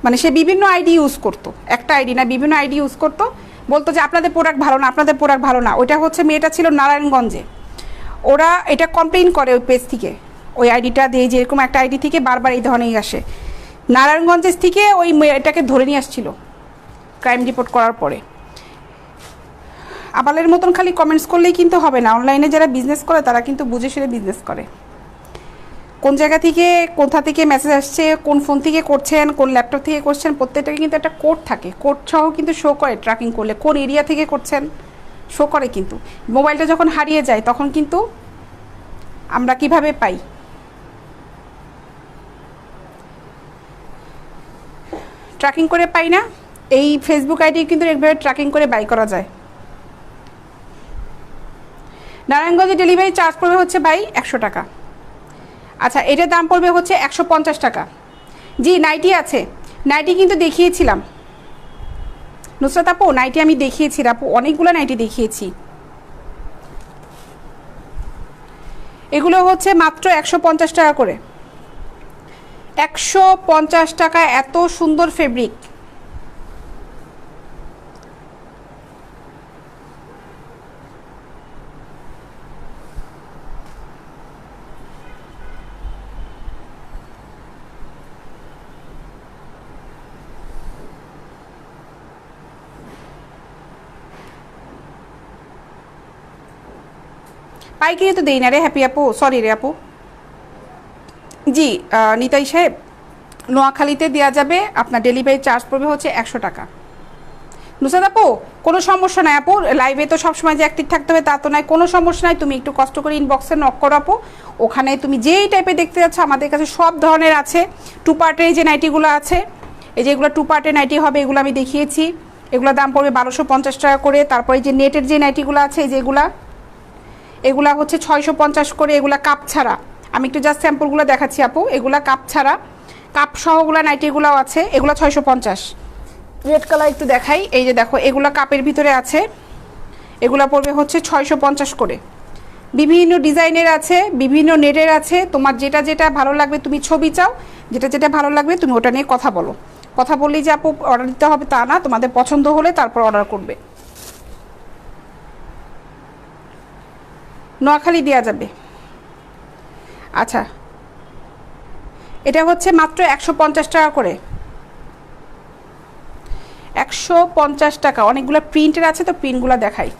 মানে সে বিভিন্ন আইডি ইউজ করতো, একটা আইডি না বিভিন্ন আইডি ইউজ করতো, বলতো যে আপনাদের প্রোডাক্ট ভালো না, আপনাদের প্রোডাক্ট ভালো না। ওইটা হচ্ছে মেয়েটা ছিল নারায়ণগঞ্জে। ওরা এটা কমপ্লেইন করে ওই পেজ থেকে, ওই আইডিটা দিয়ে যেরকম একটা আইডি থেকে বারবার এই ধরনেরই আসে। নারায়ণগঞ্জের থেকে ওই মেয়েটাকে ধরে নিয়ে আসছিল ক্রাইম রিপোর্ট করার পরে। আবালের মতন খালি কমেন্টস করলেই কিন্তু হবে না। অনলাইনে যারা বিজনেস করে তারা কিন্তু বুঝে শুনে বিজনেস করে। কোন জায়গা থেকে কোথা থেকে মেসেজ আসছে, কোন ফোন থেকে করছেন, কোন ল্যাপটপ থেকে করছেন, প্রত্যেকটাকে কিন্তু একটা কোড থাকে। কোড সহ কিন্তু শো করে ট্র্যাকিং করলে কোন এরিয়া থেকে করছেন শো করে। কিন্তু মোবাইলটা যখন হারিয়ে যায় তখন কিন্তু আমরা কিভাবে পাই? ট্র্যাকিং করে পাই না। এই ফেসবুক আইডি কিন্তু একভাবে ট্র্যাকিং করে বাই করা যায়। নারায়ণগঞ্জে ডেলিভারি চার্জ পড়বে হচ্ছে ভাই 100 টাকা। আচ্ছা, এটার দাম পড়বে হচ্ছে 150 টাকা। জি, নাইটি আছে, নাইটি কিন্তু দেখিয়েছিলাম নুসরাত আপু, নাইটি আমি দেখিয়েছি আপু, অনেকগুলো নাইটি দেখিয়েছি। এগুলো হচ্ছে মাত্র 150 টাকা করে। 150 টাকা, এত সুন্দর ফেব্রিক। পাইকারি তো দেই না রে হ্যাপি আপু, সরি রে আপু। জি নিতাই সাহেব, নোয়াখালীতে দেওয়া যাবে, আপনার ডেলিভারি চার্জ পড়বে হচ্ছে 100 টাকা। নুসরাত আপু কোনো সমস্যা নাই আপু, লাইভে তো সবসময় যে অ্যাক্টিভ থাকতে হবে তা তো নাই, কোনো সমস্যা নাই। তুমি একটু কষ্ট করে ইনবক্সে নক করো আপু, ওখানে তুমি যেই টাইপের দেখতে যাচ্ছ আমাদের কাছে সব ধরনের আছে। 2 পার্টের যে নাইটিগুলো আছে, এই যে এগুলো 2 পার্টের নাইটি হবে, এগুলো আমি দেখিয়েছি। এগুলো দাম পড়বে 1250 টাকা করে। তারপরে যে নেটের যে নাইটিগুলো আছে, এই যেগুলা, এগুলা হচ্ছে 650 করে। এগুলা কাপ ছাড়া, আমি একটু জাস্ট স্যাম্পলগুলো দেখাচ্ছি আপু। এগুলা কাপ ছাড়া, কাপ সহগুলা নাইটিগুলোও আছে, এগুলো 650। রেড কালার একটু দেখাই, এই যে দেখো এগুলা কাপের ভিতরে আছে, এগুলা পড়বে হচ্ছে 650 করে। বিভিন্ন ডিজাইনের আছে, বিভিন্ন নেটের আছে। তোমার যেটা যেটা ভালো লাগবে তুমি ছবি চাও, যেটা যেটা ভালো লাগবে তুমি ওটা নিয়ে কথা বলো। কথা বললেই যে আপু অর্ডার দিতে হবে তা না, তোমাদের পছন্দ হলে তারপর অর্ডার করবে। নোয়াখালী দেওয়া যাবে। আচ্ছা, এটা হচ্ছে মাত্র 150 টাকা করে। 150 টাকা। অনেকগুলো প্রিন্টের আছে, তো প্রিন্টগুলো দেখাই।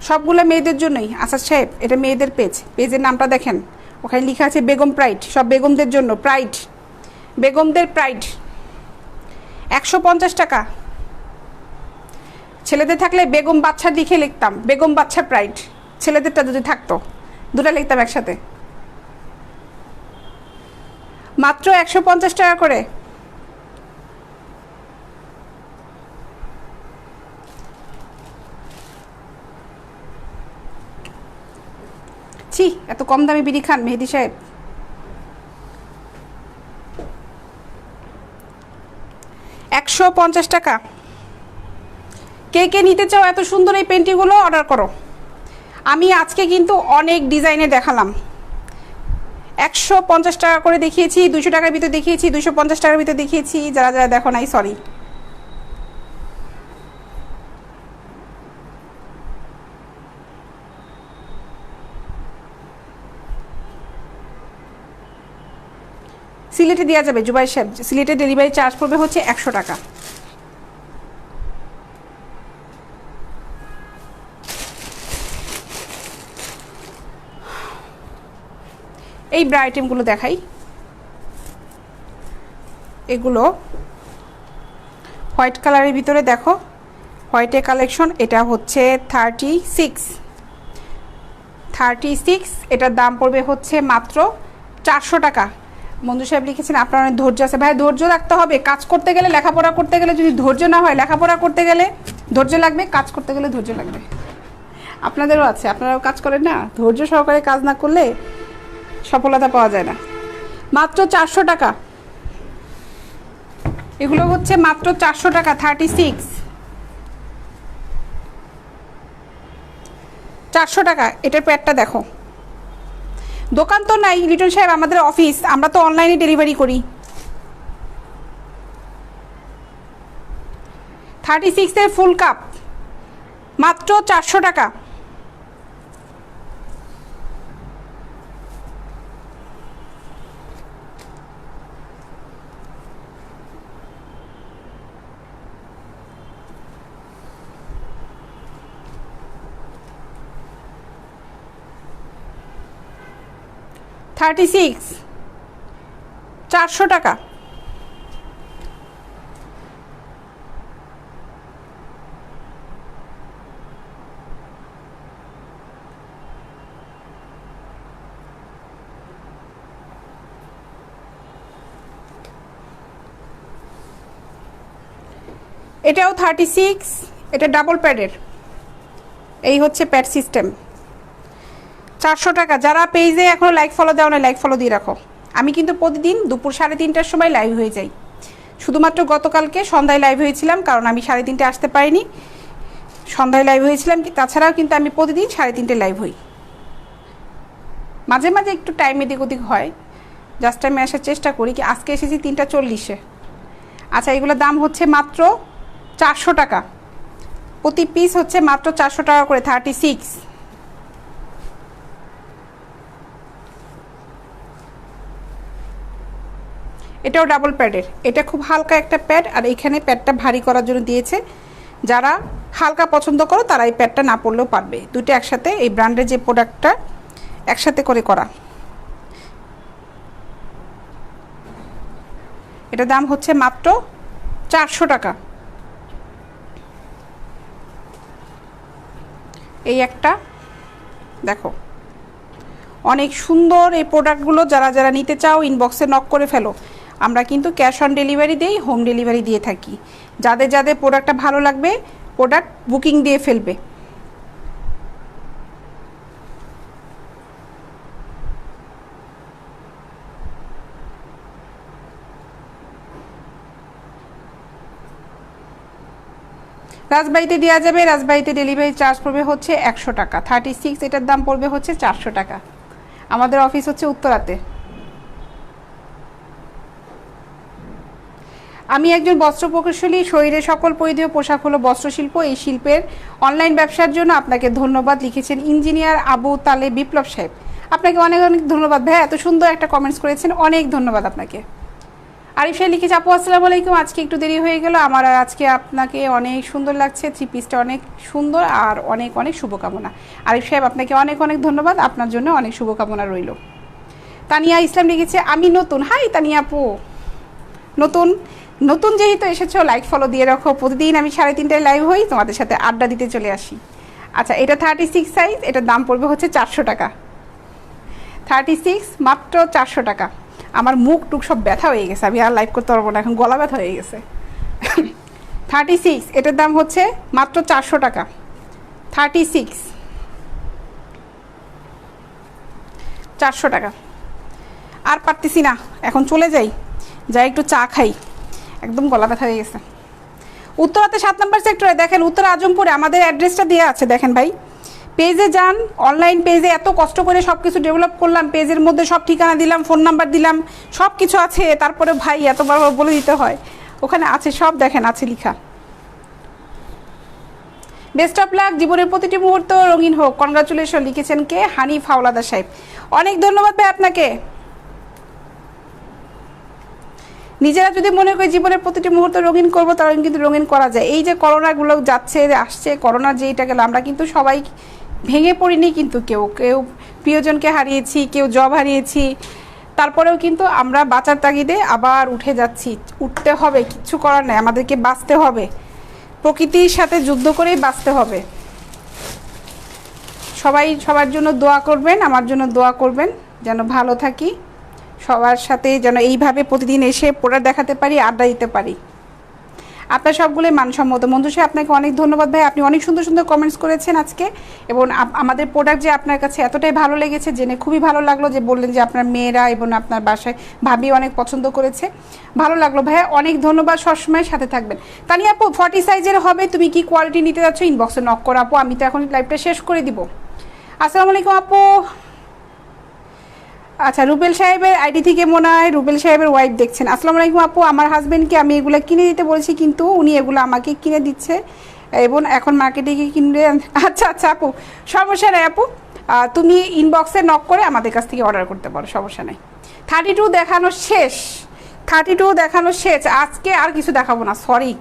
সবগুলো মেয়েদের জন্যই। আচ্ছা সাহেব, এটা মেয়েদের পেজ, পেজের নামটা দেখেন, ওখানে লেখা আছে বেগম প্রাইড, সব বেগমদের জন্য প্রাইড, বেগমদের প্রাইড। 150 টাকা। ছেলেদের থাকলে বেগম বাচ্চা লিখে লিখতাম, বেগম বাচ্চা প্রাইড। ছেলেদেরটা যদি থাকতো দুটা লিখতাম একসাথে। মাত্র 150 টাকা করে। ছি, এত কম দামে বিড়ি খান মেহেদি সাহেব? 150 টাকা। কে কে নিতে চাও এত সুন্দর এই পেন্টিগুলো অর্ডার করো। আমি আজকে কিন্তু অনেক ডিজাইনে দেখালাম। 150 টাকা করে দেখিয়েছি, 200 টাকার ভিতরে দেখিয়েছি, 250 টাকার ভিতরে দেখিয়েছি। যারা যারা দেখো নাই সরি। সিলেটে দেওয়া যাবে জুবাই সাহেব, সিলেটে ডেলিভারি চার্জ পড়বে হচ্ছে 100 টাকা। এই ব্রা আইটেমগুলো দেখাই, এগুলো হোয়াইট কালারের ভিতরে দেখো, হোয়াইটের কালেকশন। এটা হচ্ছে 36, এটার দাম পড়বে হচ্ছে মাত্র 400 টাকা। মঞ্জু সাহেব লিখেছেন আপনার অনেক ধৈর্য আছে। ভাই ধৈর্য রাখতে হবে, কাজ করতে গেলে, লেখাপড়া করতে গেলে যদি ধৈর্য না হয়, লেখাপড়া করতে গেলে ধৈর্য লাগবে, কাজ করতে গেলে ধৈর্য লাগবে। আপনাদেরও আছে, আপনারাও কাজ করেন না, ধৈর্য সহকারে কাজ না করলে সফলতা পাওয়া যায় না। মাত্র 400 টাকা, এগুলো হচ্ছে মাত্র 400 টাকা। 400 টাকা এটার প্যাডটা দেখো। দোকান তো নাই লিটন সাহেব, আমাদের অফিস, আমরা তো অনলাইনে ডেলিভারি করি। 36 এর ফুল কাপ মাত্র 400 টাকা। $36, 400 টাকা। এটাও 36, এটা ডাবল প্যাডের, এই হচ্ছে প্যাড সিস্টেম। 400 টাকা। যারা পেজে এখনো লাইক ফলো দাও না, লাইক ফলো দিয়ে রাখো। আমি কিন্তু প্রতিদিন দুপুর 3:30টার সময় লাইভ হয়ে যাই। শুধুমাত্র গতকালকে সন্ধ্যায় লাইভ হয়েছিলাম, কারণ আমি 3:30 আসতে পারিনি, সন্ধ্যায় লাইভ হয়েছিলাম। তাছাড়াও কিন্তু আমি প্রতিদিন 3:30 লাইভ হই। মাঝে মাঝে একটু টাইম এদিক ওদিক হয়, জাস্ট আমি আসার চেষ্টা করি। কি আজকে এসেছি 3:40-এ। আচ্ছা, এগুলোর দাম হচ্ছে মাত্র 400 টাকা, প্রতি পিস হচ্ছে মাত্র 400 টাকা করে। 36, এটাও ডাবল প্যাডের। এটা খুব হালকা একটা প্যাড, আর এইখানে প্যাডটা ভারী করার জন্য দিয়েছে। যারা হালকা পছন্দ করো তারা এই প্যাডটা না পরলেও পারবে। দুটো একসাথে, এই ব্র্যান্ডের যে প্রোডাক্টটা একসাথে করে করা। এটার দাম হচ্ছে মাত্র 400 টাকা। এই একটা দেখো, অনেক সুন্দর এই প্রোডাক্টগুলো। যারা যারা নিতে চাও ইনবক্সে নক করে ফেলো। আমরা কিন্তু ক্যাশ অন ডেলিভারি দেই, হোম ডেলিভারি দিয়ে থাকি। যাদের যাদের প্রোডাক্টটা ভালো লাগবে প্রোডাক্ট বুকিং দিয়ে ফেলবে। রাজবাড়িতে দেওয়া যাবে, রাজবাড়িতে ডেলিভারি চার্জ পড়বে হচ্ছে 100 টাকা। 36, এটার দাম পড়বে হচ্ছে 400 টাকা। আমাদের অফিস হচ্ছে উত্তরাতে। আমি একজন বস্ত্র প্রকৌশলী, শরীরে সকল পরিধেয় পোশাক হলো বস্ত্রশিল্প। এই শিল্পের অনলাইন ব্যবসার জন্য আপনাকে ধন্যবাদ, লিখেছেন ইঞ্জিনিয়ার আবু তালে বিপ্লব সাহেব। আপনাকে অনেক অনেক ধন্যবাদ ভাই, এত সুন্দর একটা কমেন্টস করেছেন, অনেক ধন্যবাদ আপনাকে। আরিফ সাহেব লিখেছে আপু আসসালামু আলাইকুম, আজকে একটু দেরি হয়ে গেল আমার, আর আজকে আপনাকে অনেক সুন্দর লাগছে, 3 পিসটা অনেক সুন্দর, আর অনেক অনেক শুভকামনা। আরিফ সাহেব আপনাকে অনেক অনেক ধন্যবাদ, আপনার জন্য অনেক শুভকামনা রইল। তানিয়া ইসলাম লিখেছে আমি নতুন। হাই তানিয়া আপু, নতুন নতুন যেহেতু এসেছো লাইক ফলো দিয়ে রাখো। প্রতিদিন আমি 3:30টায় লাইভ হই, তোমাদের সাথে আড্ডা দিতে চলে আসি। আচ্ছা, এটা 36 সাইজ, এটার দাম পড়বে হচ্ছে 400 টাকা। 36 মাত্র 400 টাকা। আমার মুখ টুক সব ব্যথা হয়ে গেছে, আমি আর লাইভ করতে পারবো না, এখন গলা ব্যথা হয়ে গেছে। 36, এটার দাম হচ্ছে মাত্র 400 টাকা। 36, 400 টাকা। আর পারতেছি না, এখন চলে যাই, যাই একটু চা খাই, একদম গলা ব্যথা হয়ে গেছে। উত্তরাতে 7 নম্বর সেক্টরে দেখেন, উত্তর আজমপুরে আমাদের অ্যাড্রেসটা দেওয়া আছে, দেখেন ভাই। পেজে যান, অনলাইন পেজে এত কষ্ট করে সব কিছু ডেভেলপ করলাম, পেজের মধ্যে সব ঠিকানা দিলাম, ফোন নাম্বার দিলাম, সব কিছু আছে, তারপরে ভাই এতবার বলে দিতে হয়, ওখানে আছে সব, দেখেন আছে লেখা। বেস্ট অফ লাক, জীবনের প্রতিটি মুহূর্ত রঙিন হোক, কনগ্রাচুলেশন, লিখেছেন কে? হানিফ হাওলাদার সাহেব। অনেক ধন্যবাদ ভাই আপনাকে। নিজেরা যদি মনে করি জীবনের প্রতিটি মুহূর্ত রঙিন করবো, তাহলে কিন্তু রঙিন করা যায়। এই যে করোনাগুলো যাচ্ছে আসছে, করোনা যেটা গেল, আমরা কিন্তু সবাই ভেঙে পড়িনি, কিন্তু কেউ কেউ প্রিয়জনকে হারিয়েছি, কেউ জব হারিয়েছি, তারপরেও কিন্তু আমরা বাঁচার তাগিদে আবার উঠে যাচ্ছি। উঠতে হবে, কিচ্ছু করার নেই, আমাদেরকে বাঁচতে হবে, প্রকৃতির সাথে যুদ্ধ করেই বাঁচতে হবে। সবাই সবার জন্য দোয়া করবেন, আমার জন্য দোয়া করবেন, যেন ভালো থাকি, সবার সাথে যেন এইভাবে প্রতিদিন এসে প্রোডাক্ট দেখাতে পারি, আড্ডা দিতে পারি। আপনার সবগুলোই মানসম্মত। মঞ্জু সাহেব, আপনাকে অনেক ধন্যবাদ ভাই, আপনি অনেক সুন্দর সুন্দর কমেন্টস করেছেন আজকে, এবং আমাদের প্রোডাক্ট যে আপনার কাছে এতটাই ভালো লেগেছে জেনে খুবই ভালো লাগলো, যে বললেন যে আপনার মেয়েরা এবং আপনার বাসায় ভাবি অনেক পছন্দ করেছে, ভালো লাগলো ভাইয়া, অনেক ধন্যবাদ, সবসময় সাথে থাকবেন। তানিয়া আপু, 40 সাইজের হবে, তুমি কি কোয়ালিটি নিতে যাচ্ছ ইনবক্সে নক করো আপু, আমি তো এখন লাইভটা শেষ করে দিব। আসসালামু আলাইকুম আপু। আচ্ছা, রুবেল সাহেবের আইডি থেকে মনে হয় রুবেল সাহেবের ওয়াইফ দেখছেন। আসসালামু আলাইকুম আপু, আমার হাজব্যান্ডকে আমি এগুলো কিনে দিতে বলেছি, কিন্তু উনি এগুলো আমাকে কিনে দিচ্ছে এবং এখন মার্কেটে গিয়ে কিনবে। আচ্ছা আচ্ছা আপু, সমস্যা নেই আপু, তুমি ইনবক্সে নক করে আমাদের কাছ থেকে অর্ডার করতে পারো, সমস্যা নেই। 32 দেখানো শেষ, 32 দেখানো শেষ, আজকে আর কিছু দেখাবো না, সরি।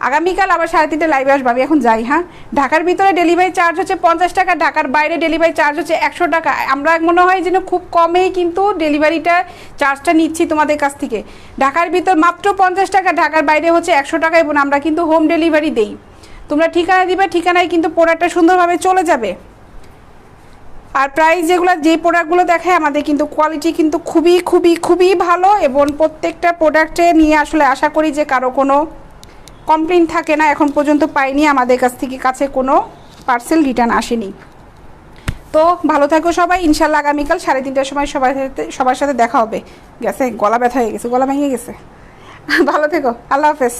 আগামীকাল আবার 3:30 লাইভে আসবো, আমি এখন যাই। হ্যাঁ, ঢাকার ভিতরে ডেলিভারি চার্জ হচ্ছে 50 টাকা, ঢাকার বাইরে ডেলিভারি চার্জ হচ্ছে 100 টাকা। আমরা মনে হয় যেন খুব কমেই কিন্তু ডেলিভারিটা চার্জটা নিচ্ছি তোমাদের কাছ থেকে। ঢাকার ভিতর মাত্র 50 টাকা, ঢাকার বাইরে হচ্ছে 100 টাকা, এবং আমরা কিন্তু হোম ডেলিভারি দেই। তোমরা ঠিকানা দিবে, ঠিকানায় কিন্তু প্রোডাক্টটা সুন্দরভাবে চলে যাবে। আর প্রাইস যেগুলো, যে প্রোডাক্টগুলো দেখায় আমাদের কিন্তু কোয়ালিটি কিন্তু খুবই খুবই খুবই ভালো, এবং প্রত্যেকটা প্রোডাক্টে নিয়ে আসলে আশা করি যে কারো কোনো কমপ্লেন থাকে না, এখন পর্যন্ত পাইনি, আমাদের কাছে কোনো পার্সেল রিটার্ন আসেনি। তো ভালো থাকো সবাই, ইনশাল্লাহ আগামীকাল 3:30টার সময় সবার সাথে দেখা হবে। গেছে, গলা ব্যথা হয়ে গেছে, গলা ভেঙে গেছে। ভালো থেকো, আল্লাহ হাফেজ।